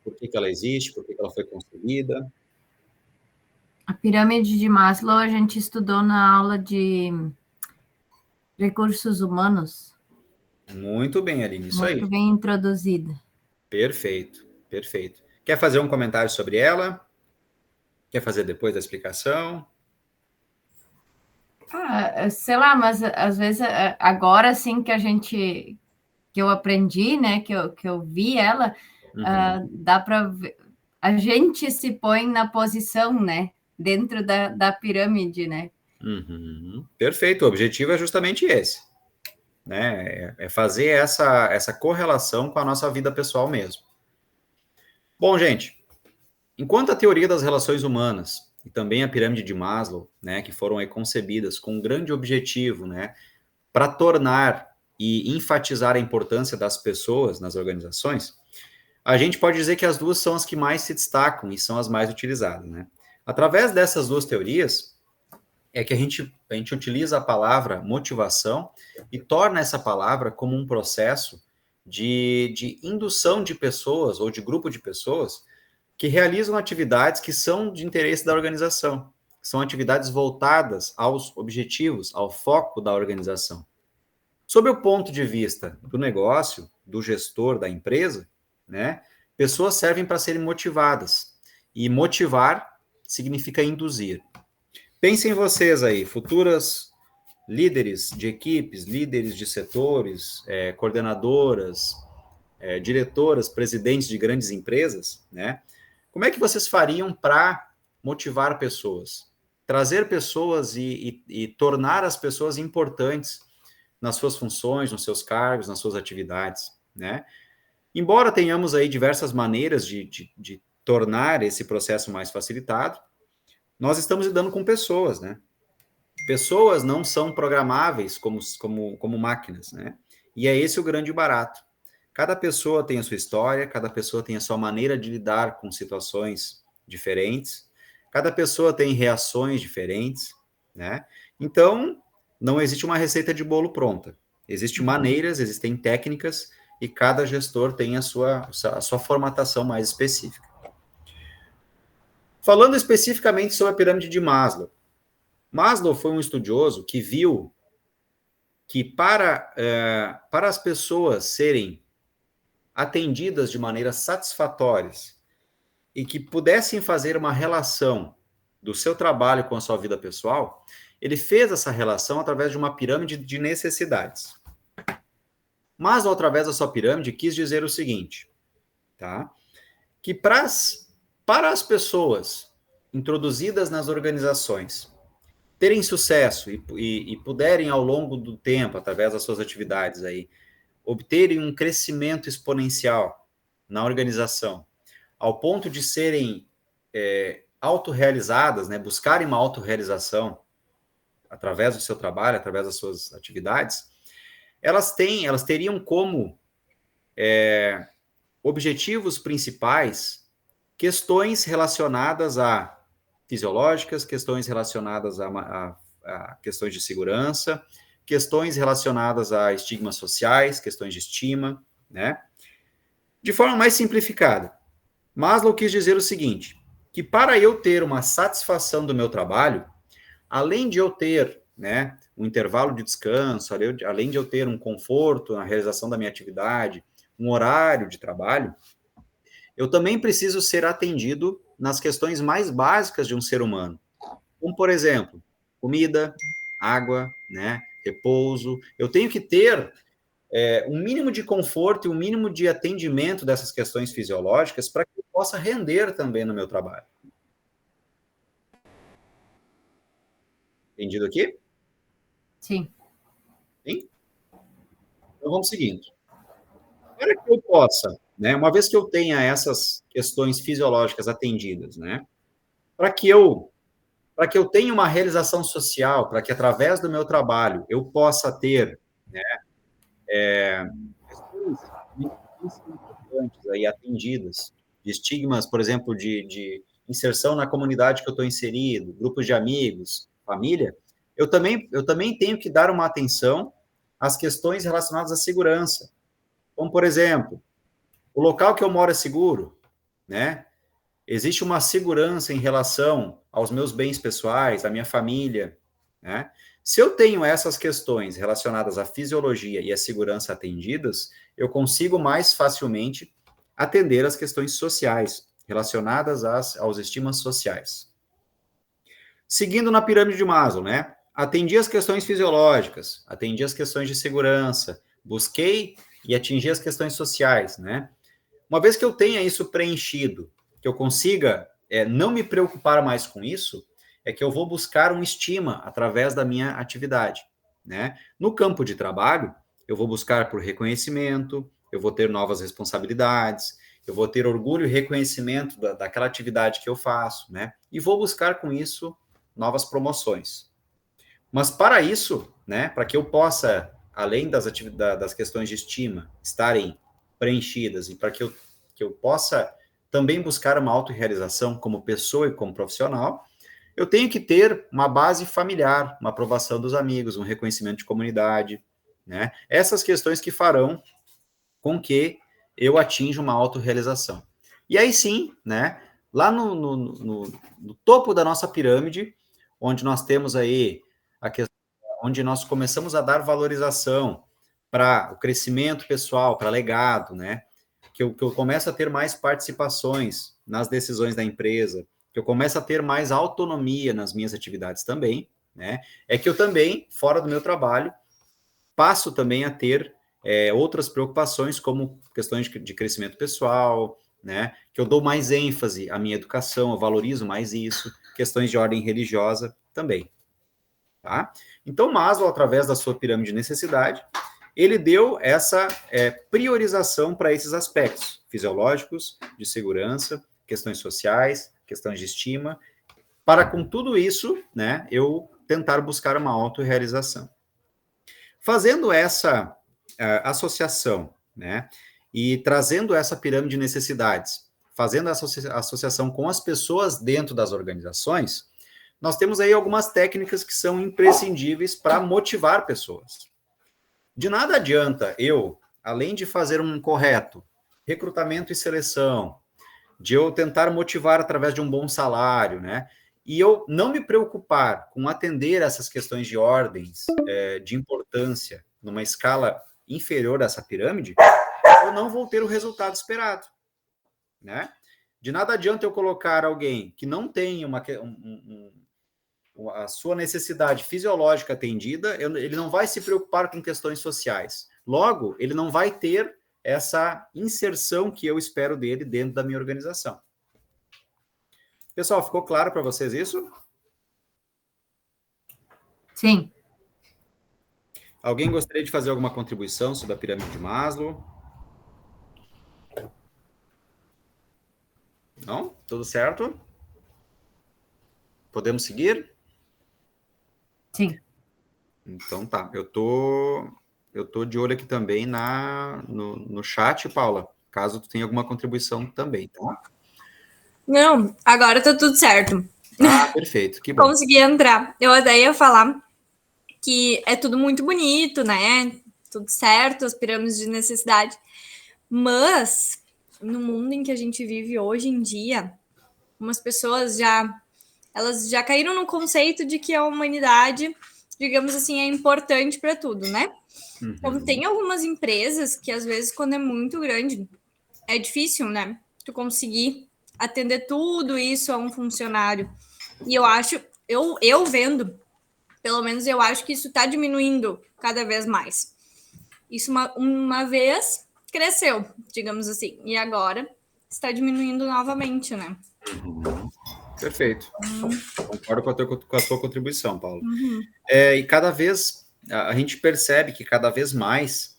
Por que ela existe? Por que ela foi construída? A pirâmide de Maslow a gente estudou na aula de recursos humanos. Muito bem, Aline, isso aí. Muito bem introduzida. Perfeito, perfeito. Quer fazer um comentário sobre ela? Quer fazer depois da explicação? Sei lá, mas às vezes agora assim que eu aprendi, né, que eu vi ela, dá para ver, a gente se põe na posição, né, dentro da pirâmide, né? Perfeito, o objetivo é justamente esse, né? É fazer essa correlação com a nossa vida pessoal mesmo. Bom, gente, enquanto a teoria das relações humanas e também a pirâmide de Maslow, né, que foram aí concebidas com um grande objetivo, né, para tornar e enfatizar a importância das pessoas nas organizações, a gente pode dizer que as duas são as que mais se destacam e são as mais utilizadas, né? Através dessas duas teorias, é que a gente utiliza a palavra motivação e torna essa palavra como um processo de indução de pessoas ou de grupo de pessoas que realizam atividades que são de interesse da organização. São atividades voltadas aos objetivos, ao foco da organização. Sob o ponto de vista do negócio, do gestor da empresa, né, pessoas servem para serem motivadas. E motivar significa induzir. Pensem vocês aí, futuras líderes de equipes, líderes de setores, coordenadoras, diretoras, presidentes de grandes empresas, né? Como é que vocês fariam para motivar pessoas? Trazer pessoas e tornar as pessoas importantes nas suas funções, nos seus cargos, nas suas atividades, né? Embora tenhamos aí diversas maneiras de tornar esse processo mais facilitado, nós estamos lidando com pessoas, né? Pessoas não são programáveis como máquinas, né? E é esse o grande barato. Cada pessoa tem a sua história, cada pessoa tem a sua maneira de lidar com situações diferentes, cada pessoa tem reações diferentes, né? Então, não existe uma receita de bolo pronta. Existem maneiras, existem técnicas, e cada gestor tem a sua formatação mais específica. Falando especificamente sobre a pirâmide de Maslow, Maslow foi um estudioso que viu que para as pessoas serem atendidas de maneiras satisfatórias e que pudessem fazer uma relação do seu trabalho com a sua vida pessoal, ele fez essa relação através de uma pirâmide de necessidades. Maslow, através da sua pirâmide, quis dizer o seguinte, tá? Que para as pessoas introduzidas nas organizações terem sucesso e puderem, ao longo do tempo, através das suas atividades aí, obterem um crescimento exponencial na organização, ao ponto de serem autorrealizadas, né, buscarem uma autorrealização através do seu trabalho, através das suas atividades, elas teriam como objetivos principais questões relacionadas a fisiológicas, questões relacionadas a questões de segurança, questões relacionadas a estigmas sociais, questões de estima, né? De forma mais simplificada, Maslow quis dizer o seguinte, que para eu ter uma satisfação do meu trabalho, além de eu ter, né, um intervalo de descanso, além de eu ter um conforto na realização da minha atividade, um horário de trabalho, eu também preciso ser atendido nas questões mais básicas de um ser humano, como, por exemplo, comida, água, né, repouso. Eu tenho que ter um mínimo de conforto e um mínimo de atendimento dessas questões fisiológicas para que eu possa render também no meu trabalho. Entendido aqui? Sim. Sim? Então vamos seguindo. Para que eu possa, né, uma vez que eu tenha essas questões fisiológicas atendidas, né, para que eu tenha uma realização social, para que através do meu trabalho eu possa ter, né, questões muito importantes aí atendidas, de estigmas, por exemplo, de inserção na comunidade que eu estou inserido, grupos de amigos, família, eu também tenho que dar uma atenção às questões relacionadas à segurança. Como, por exemplo, o local que eu moro é seguro, né? Existe uma segurança em relação aos meus bens pessoais, à minha família, né? Se eu tenho essas questões relacionadas à fisiologia e à segurança atendidas, eu consigo mais facilmente atender as questões sociais, relacionadas aos estigmas sociais. Seguindo na pirâmide de Maslow, né? Atendi as questões fisiológicas, atendi as questões de segurança, busquei e atingir as questões sociais, né? Uma vez que eu tenha isso preenchido, que eu consiga não me preocupar mais com isso, é que eu vou buscar uma estima através da minha atividade, né? No campo de trabalho, eu vou buscar por reconhecimento, eu vou ter novas responsabilidades, eu vou ter orgulho e reconhecimento daquela atividade que eu faço, né? E vou buscar com isso novas promoções. Mas para isso, né, para que eu possa, além das questões de estima, estarem preenchidas e para que eu possa também buscar uma autorrealização como pessoa e como profissional, eu tenho que ter uma base familiar, uma aprovação dos amigos, um reconhecimento de comunidade, né? Essas questões que farão com que eu atinja uma autorrealização. E aí sim, né, lá no topo da nossa pirâmide, onde nós temos aí a questão, onde nós começamos a dar valorização para o crescimento pessoal, para legado, né, que eu começo a ter mais participações nas decisões da empresa, que eu começo a ter mais autonomia nas minhas atividades também, né, é que eu também, fora do meu trabalho, passo também a ter outras preocupações, como questões de crescimento pessoal, né, que eu dou mais ênfase à minha educação, eu valorizo mais isso, questões de ordem religiosa também, tá? Então, Maslow, através da sua pirâmide de necessidade, ele deu essa priorização para esses aspectos fisiológicos, de segurança, questões sociais, questões de estima, para com tudo isso, né, eu tentar buscar uma autorrealização. Fazendo essa associação, né, e trazendo essa pirâmide de necessidades, fazendo essa associação com as pessoas dentro das organizações, nós temos aí algumas técnicas que são imprescindíveis para motivar pessoas. De nada adianta eu, além de fazer um correto recrutamento e seleção, de eu tentar motivar através de um bom salário, né? E eu não me preocupar com atender essas questões de ordens, de importância, numa escala inferior a essa pirâmide, eu não vou ter o resultado esperado, né? De nada adianta eu colocar alguém que não tem a sua necessidade fisiológica atendida, ele não vai se preocupar com questões sociais. Logo, ele não vai ter essa inserção que eu espero dele dentro da minha organização. Pessoal, ficou claro para vocês isso? Sim. Alguém gostaria de fazer alguma contribuição sobre a pirâmide de Maslow? Não? Tudo certo? Podemos seguir? Sim. Então tá. Eu tô de olho aqui também no chat, Paula, caso tu tenha alguma contribuição também, tá? Não, agora tá tudo certo. Ah, perfeito, que bom. Consegui entrar. Eu até ia falar que é tudo muito bonito, né? Tudo certo, as pirâmides de necessidade. Mas, no mundo em que a gente vive hoje em dia, umas pessoas elas já caíram no conceito de que a humanidade, digamos assim, é importante para tudo, né? Uhum. Então, tem algumas empresas que, às vezes, quando é muito grande, é difícil, né? Tu conseguir atender tudo isso a um funcionário. E eu acho, eu vendo, pelo menos eu acho que isso está diminuindo cada vez mais. Isso uma vez cresceu, digamos assim, e agora está diminuindo novamente, né? Uhum. Perfeito. Concordo com a tua contribuição, Paulo. Uhum. E cada vez, a gente percebe que cada vez mais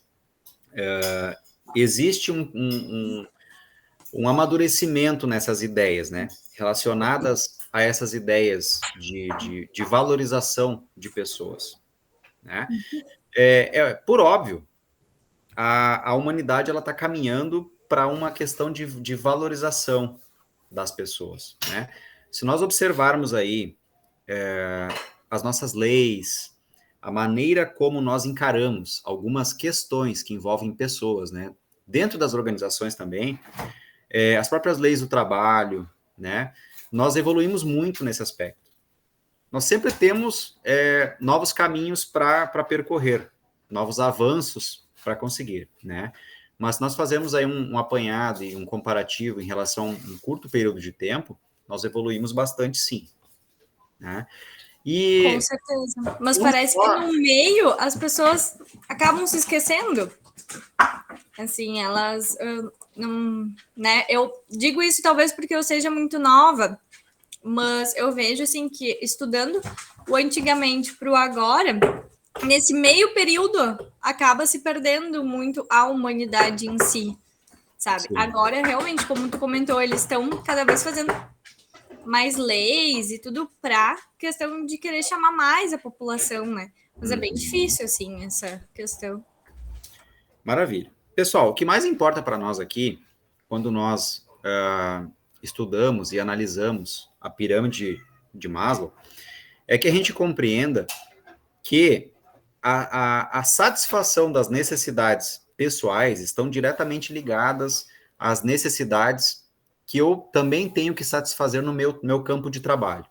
existe um amadurecimento nessas ideias, né? Relacionadas a essas ideias de valorização de pessoas, né? Por óbvio, a humanidade ela está caminhando para uma questão de valorização das pessoas, né? Se nós observarmos aí as nossas leis, a maneira como nós encaramos algumas questões que envolvem pessoas, né? Dentro das organizações também, as próprias leis do trabalho, né? Nós evoluímos muito nesse aspecto. Nós sempre temos novos caminhos para percorrer, novos avanços para conseguir, né? Mas nós fazemos aí um apanhado e um comparativo em relação a um curto período de tempo, nós evoluímos bastante, sim, né? E com certeza. Mas parece que no meio as pessoas acabam se esquecendo. Assim, elas não, né? Eu digo isso talvez porque eu seja muito nova, mas eu vejo assim que estudando o antigamente para o agora, nesse meio período acaba se perdendo muito a humanidade em si, sabe? Sim. Agora, realmente, como tu comentou, eles estão cada vez fazendo mais leis e tudo para questão de querer chamar mais a população, né? Mas é bem difícil, assim, essa questão. Maravilha. Pessoal, o que mais importa para nós aqui, quando nós estudamos e analisamos a pirâmide de Maslow, é que a gente compreenda que a satisfação das necessidades pessoais estão diretamente ligadas às necessidades que eu também tenho que satisfazer no meu campo de trabalho,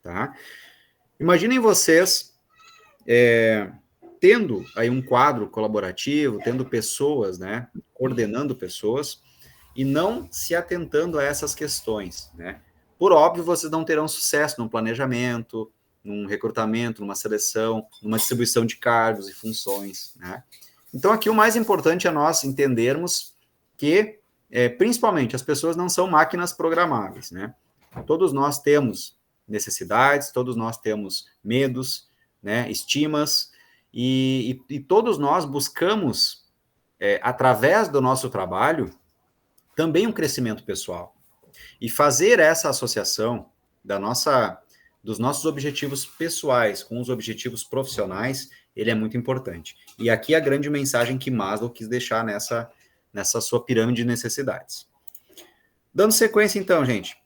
tá? Imaginem vocês tendo aí um quadro colaborativo, tendo pessoas, né, coordenando pessoas, e não se atentando a essas questões, né? Por óbvio, vocês não terão sucesso no planejamento, num recrutamento, numa seleção, numa distribuição de cargos e funções, né? Então, aqui o mais importante é nós entendermos que, principalmente, as pessoas não são máquinas programáveis, né? Todos nós temos necessidades, todos nós temos medos, né, estimas, E todos nós buscamos, através do nosso trabalho, também um crescimento pessoal. E fazer essa associação dos nossos objetivos pessoais com os objetivos profissionais, ele é muito importante. E aqui a grande mensagem que Maslow quis deixar nessa sua pirâmide de necessidades. Dando sequência, então, gente,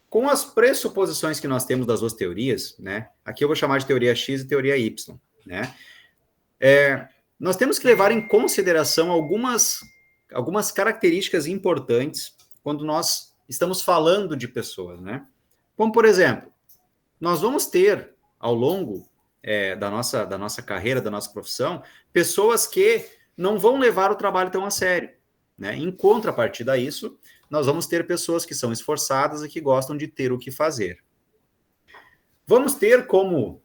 com as pressuposições que nós temos das duas teorias, né? Aqui eu vou chamar de teoria X e teoria Y, né? Nós temos que levar em consideração algumas características importantes quando nós estamos falando de pessoas, né? Como, por exemplo, nós vamos ter, ao longo da nossa carreira, da nossa profissão, pessoas que não vão levar o trabalho tão a sério, né? Em contrapartida a isso, nós vamos ter pessoas que são esforçadas e que gostam de ter o que fazer. Vamos ter como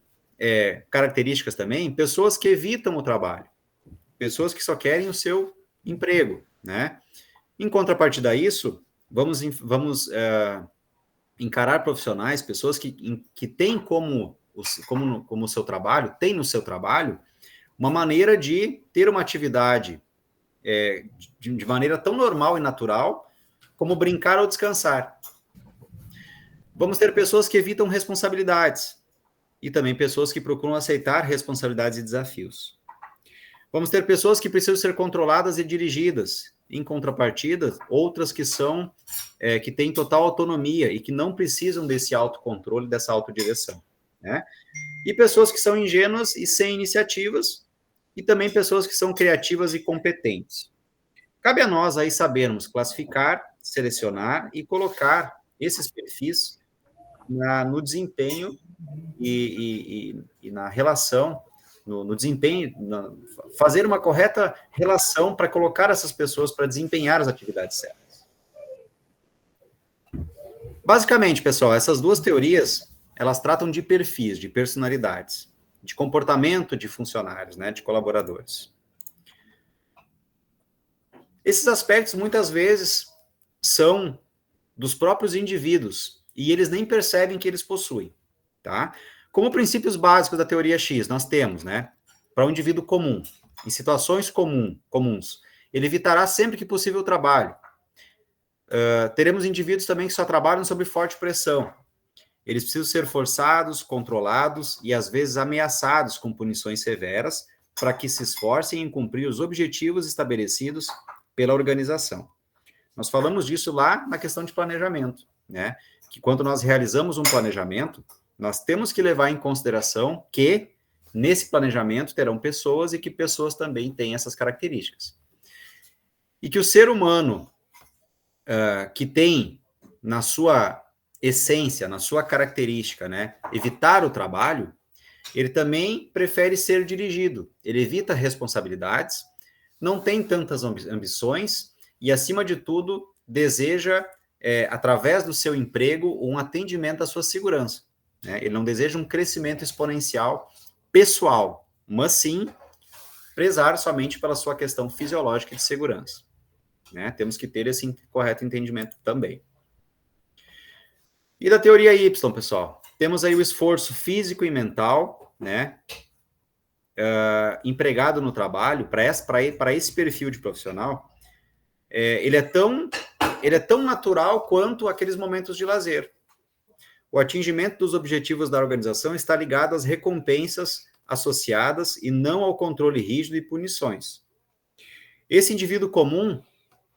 características também pessoas que evitam o trabalho, pessoas que só querem o seu emprego, né? Em contrapartida a isso, vamos encarar profissionais, pessoas que têm como o seu trabalho, tem no seu trabalho, uma maneira de ter uma atividade de maneira tão normal e natural como brincar ou descansar. Vamos ter pessoas que evitam responsabilidades e também pessoas que procuram aceitar responsabilidades e desafios. Vamos ter pessoas que precisam ser controladas e dirigidas. Em contrapartida, outras que têm total autonomia e que não precisam desse autocontrole, dessa autodireção, né? E pessoas que são ingênuas e sem iniciativas, e também pessoas que são criativas e competentes. Cabe a nós aí sabermos classificar, selecionar e colocar esses perfis no desempenho e na relação, no desempenho, fazer uma correta relação para colocar essas pessoas para desempenhar as atividades certas. Basicamente, pessoal, essas duas teorias, elas tratam de perfis, de personalidades, de comportamento de funcionários, né, de colaboradores. Esses aspectos, muitas vezes, são dos próprios indivíduos, e eles nem percebem que eles possuem, tá? Como princípios básicos da teoria X, nós temos, né, para um indivíduo comum, em situações comuns, ele evitará sempre que possível o trabalho. Teremos indivíduos também que só trabalham sob forte pressão. Eles precisam ser forçados, controlados e, às vezes, ameaçados com punições severas para que se esforcem em cumprir os objetivos estabelecidos pela organização. Nós falamos disso lá na questão de planejamento, né? Que quando nós realizamos um planejamento, nós temos que levar em consideração que nesse planejamento terão pessoas e que pessoas também têm essas características. E que o ser humano que tem na sua essência, na sua característica, né, evitar o trabalho, ele também prefere ser dirigido. Ele evita responsabilidades, não tem tantas ambições e, acima de tudo, deseja, através do seu emprego, um atendimento à sua segurança, né? Ele não deseja um crescimento exponencial pessoal, mas sim prezar somente pela sua questão fisiológica de segurança, né? Temos que ter esse correto entendimento também. E da teoria Y, pessoal, temos aí o esforço físico e mental, né, empregado no trabalho, para esse perfil de profissional, ele é tão natural quanto aqueles momentos de lazer. O atingimento dos objetivos da organização está ligado às recompensas associadas e não ao controle rígido e punições. Esse indivíduo comum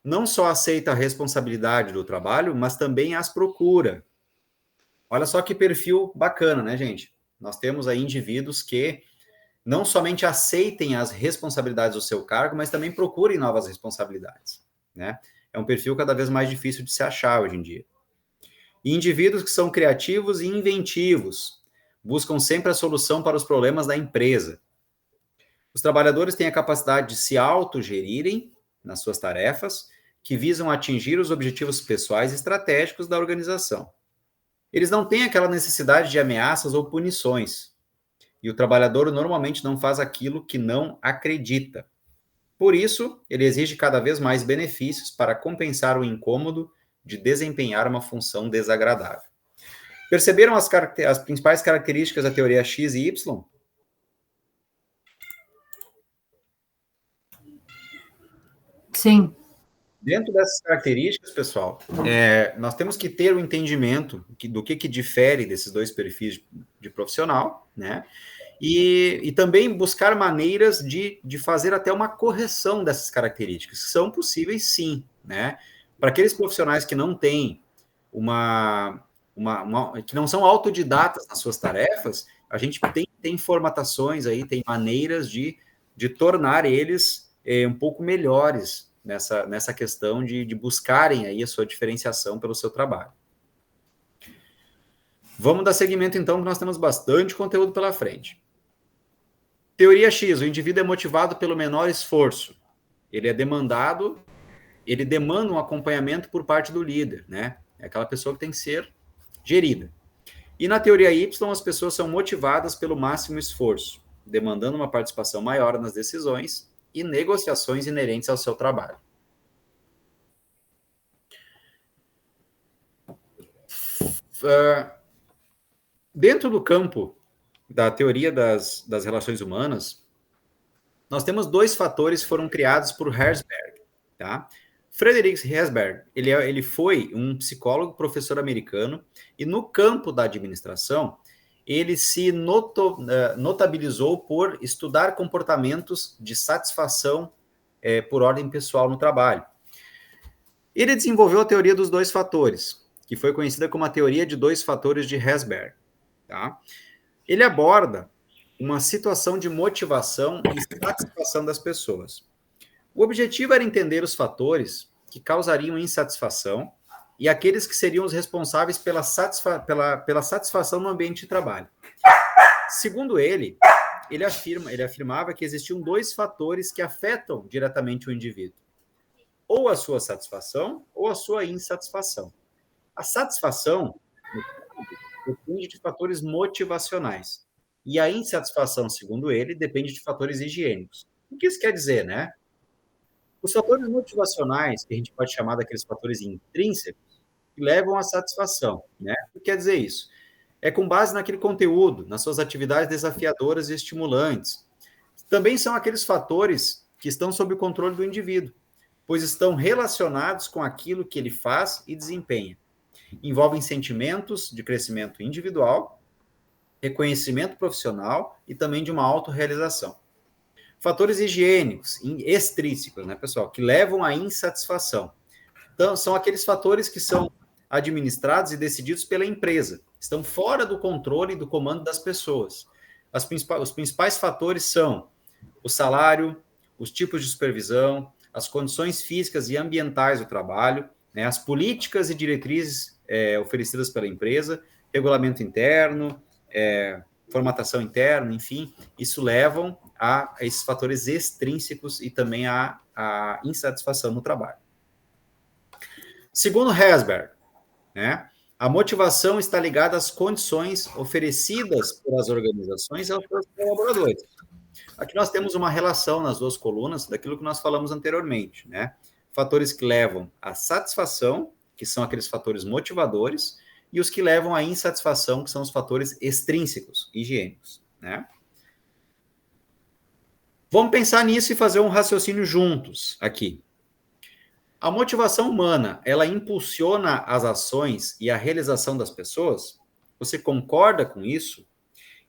não só aceita a responsabilidade do trabalho, mas também as procura. Olha só que perfil bacana, né, gente? Nós temos aí indivíduos que não somente aceitem as responsabilidades do seu cargo, mas também procurem novas responsabilidades, né? É um perfil cada vez mais difícil de se achar hoje em dia. E indivíduos que são criativos e inventivos, buscam sempre a solução para os problemas da empresa. Os trabalhadores têm a capacidade de se autogerirem nas suas tarefas, que visam atingir os objetivos pessoais e estratégicos da organização. Eles não têm aquela necessidade de ameaças ou punições. E o trabalhador normalmente não faz aquilo que não acredita. Por isso, ele exige cada vez mais benefícios para compensar o incômodo de desempenhar uma função desagradável. Perceberam as principais características da teoria X e Y? Sim. Dentro dessas características, pessoal, nós temos que ter o entendimento do que difere desses dois perfis de profissional, né? E também buscar maneiras de fazer até uma correção dessas características, que são possíveis sim, né? Para aqueles profissionais que não têm que não são autodidatas nas suas tarefas, a gente tem formatações aí, tem maneiras de tornar eles um pouco melhores nessa questão de buscarem aí a sua diferenciação pelo seu trabalho. Vamos dar seguimento, então, que nós temos bastante conteúdo pela frente. Teoria X, o indivíduo é motivado pelo menor esforço. Ele demanda um acompanhamento por parte do líder, né? É aquela pessoa que tem que ser gerida. E na teoria Y, as pessoas são motivadas pelo máximo esforço, demandando uma participação maior nas decisões e negociações inerentes ao seu trabalho. Dentro do campo da teoria das relações humanas, nós temos dois fatores que foram criados por Herzberg, tá? Friedrich Herzberg, ele foi um psicólogo, professor americano, e no campo da administração, ele se notabilizou por estudar comportamentos de satisfação por ordem pessoal no trabalho. Ele desenvolveu a teoria dos dois fatores, que foi conhecida como a teoria de dois fatores de Herzberg. Tá? Ele aborda uma situação de motivação e satisfação das pessoas. O objetivo era entender os fatores que causariam insatisfação e aqueles que seriam os responsáveis pela satisfação no ambiente de trabalho. Segundo ele afirmava que existiam dois fatores que afetam diretamente o indivíduo: ou a sua satisfação ou a sua insatisfação. A satisfação depende de fatores motivacionais. E a insatisfação, segundo ele, depende de fatores higiênicos. O que isso quer dizer, né? Os fatores motivacionais, que a gente pode chamar daqueles fatores intrínsecos, que levam à satisfação, né? O que quer dizer isso? É com base naquele conteúdo, nas suas atividades desafiadoras e estimulantes. Também são aqueles fatores que estão sob o controle do indivíduo, pois estão relacionados com aquilo que ele faz e desempenha. Envolvem sentimentos de crescimento individual, reconhecimento profissional e também de uma autorrealização. Fatores higiênicos, extrínsecos, né, pessoal, que levam à insatisfação. Então, são aqueles fatores que são administrados e decididos pela empresa, estão fora do controle e do comando das pessoas. Os principais fatores são o salário, os tipos de supervisão, as condições físicas e ambientais do trabalho, né, as políticas e diretrizes oferecidas pela empresa, regulamento interno, formatação interna, enfim, isso levam a esses fatores extrínsecos e também a insatisfação no trabalho. Segundo Herzberg, né, a motivação está ligada às condições oferecidas pelas organizações aos seus colaboradores. Aqui nós temos uma relação nas duas colunas daquilo que nós falamos anteriormente, né? Fatores que levam à satisfação, que são aqueles fatores motivadores, e os que levam à insatisfação, que são os fatores extrínsecos, higiênicos, né? Vamos pensar nisso e fazer um raciocínio juntos aqui. A motivação humana, ela impulsiona as ações e a realização das pessoas? Você concorda com isso?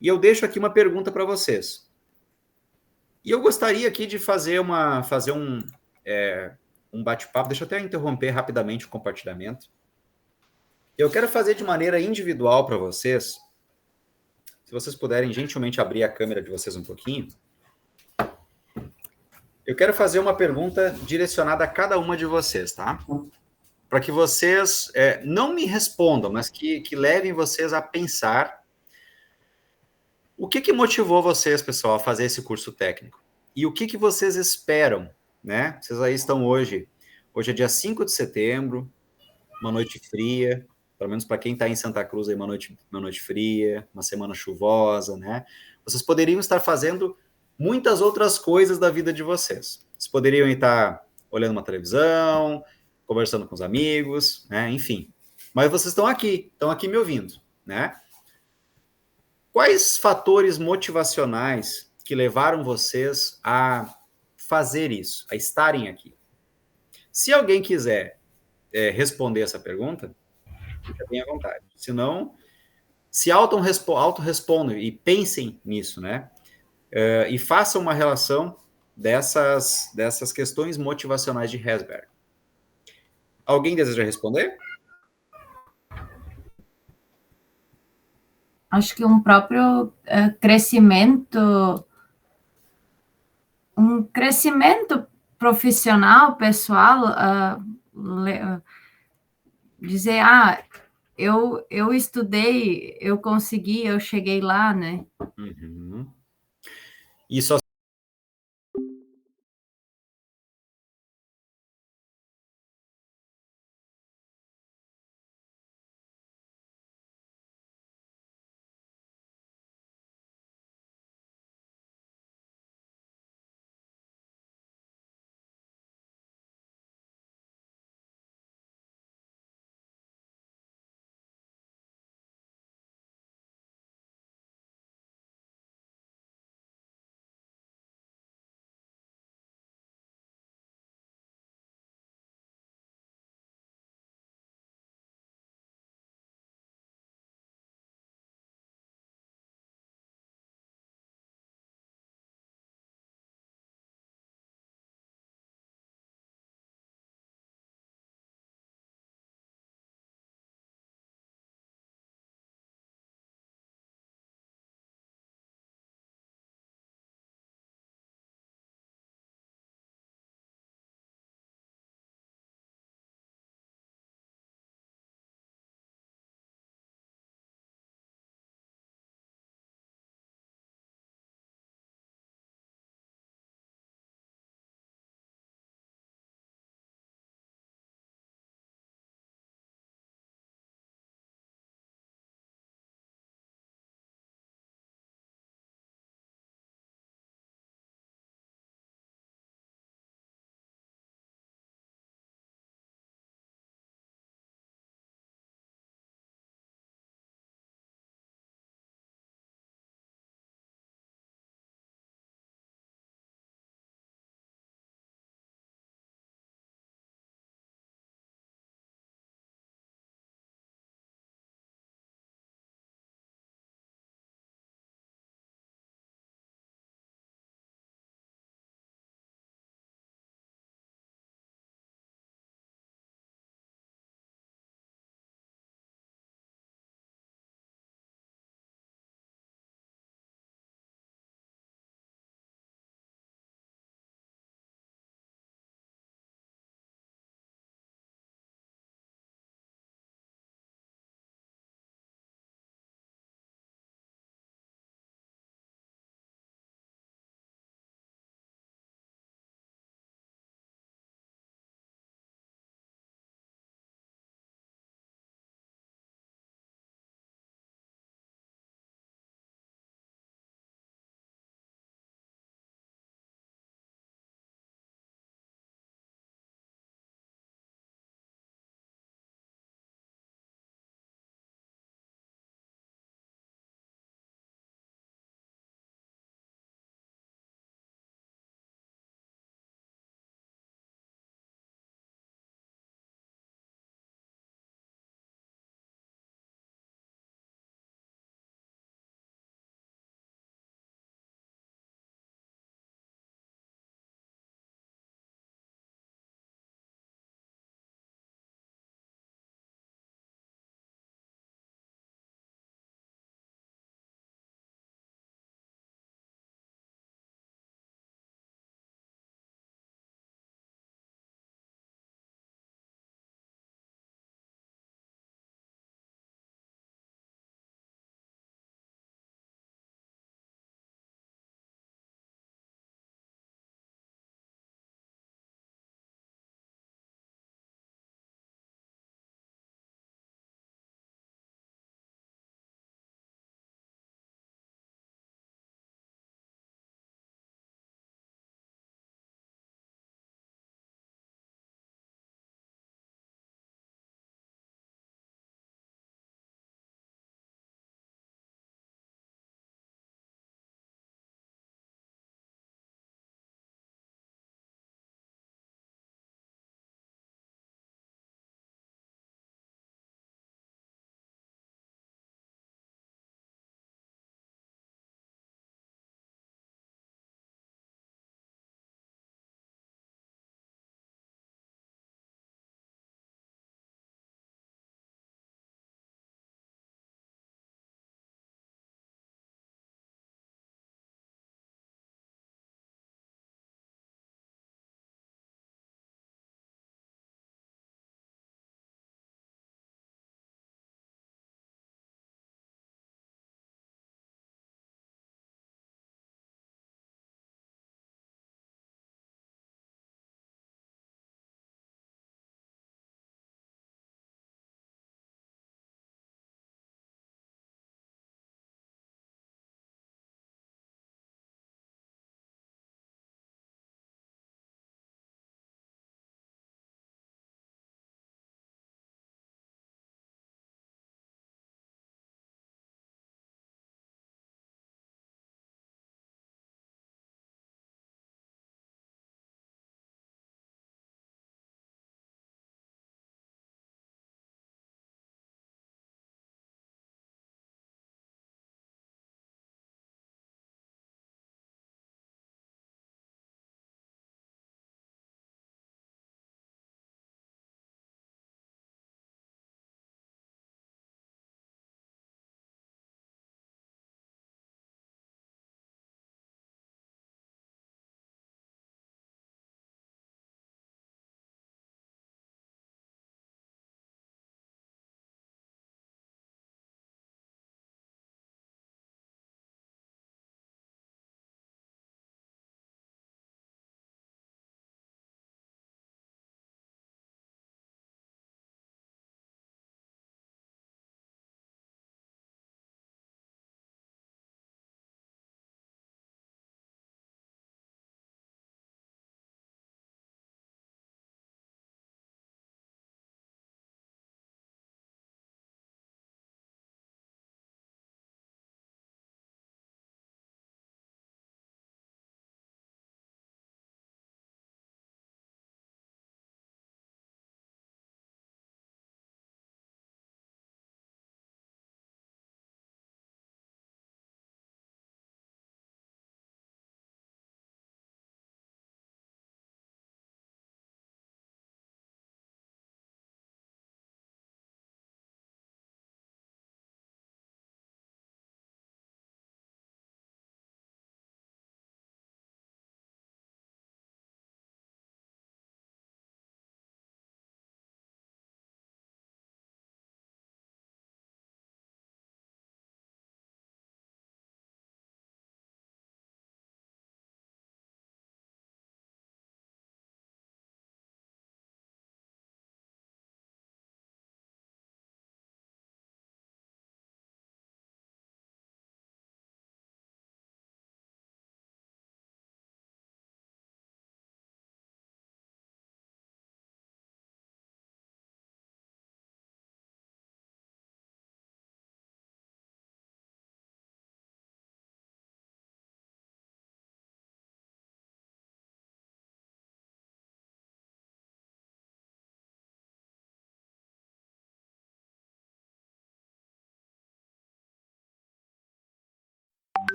E eu deixo aqui uma pergunta para vocês. E eu gostaria aqui de fazer um bate-papo. Deixa eu até interromper rapidamente o compartilhamento. Eu quero fazer de maneira individual para vocês. Se vocês puderem gentilmente abrir a câmera de vocês um pouquinho. Eu quero fazer uma pergunta direcionada a cada uma de vocês, tá? Para que vocês não me respondam, mas que levem vocês a pensar o que motivou vocês, pessoal, a fazer esse curso técnico. E o que vocês esperam, né? Vocês aí estão hoje é dia 5 de setembro, uma noite fria, pelo menos para quem está em Santa Cruz, aí uma noite fria, uma semana chuvosa, né? Vocês poderiam estar fazendo muitas outras coisas da vida de vocês. Vocês poderiam estar olhando uma televisão, conversando com os amigos, né? Enfim. Mas vocês estão aqui me ouvindo, né? Quais fatores motivacionais que levaram vocês a fazer isso, a estarem aqui? Se alguém quiser responder essa pergunta, fica bem à vontade. Se não, se autorrespondam e pensem nisso, né? E façam uma relação dessas questões motivacionais de Herzberg. Alguém deseja responder? Acho que um próprio crescimento, profissional, pessoal, dizer, eu estudei, eu consegui, eu cheguei lá, né? Uhum. E só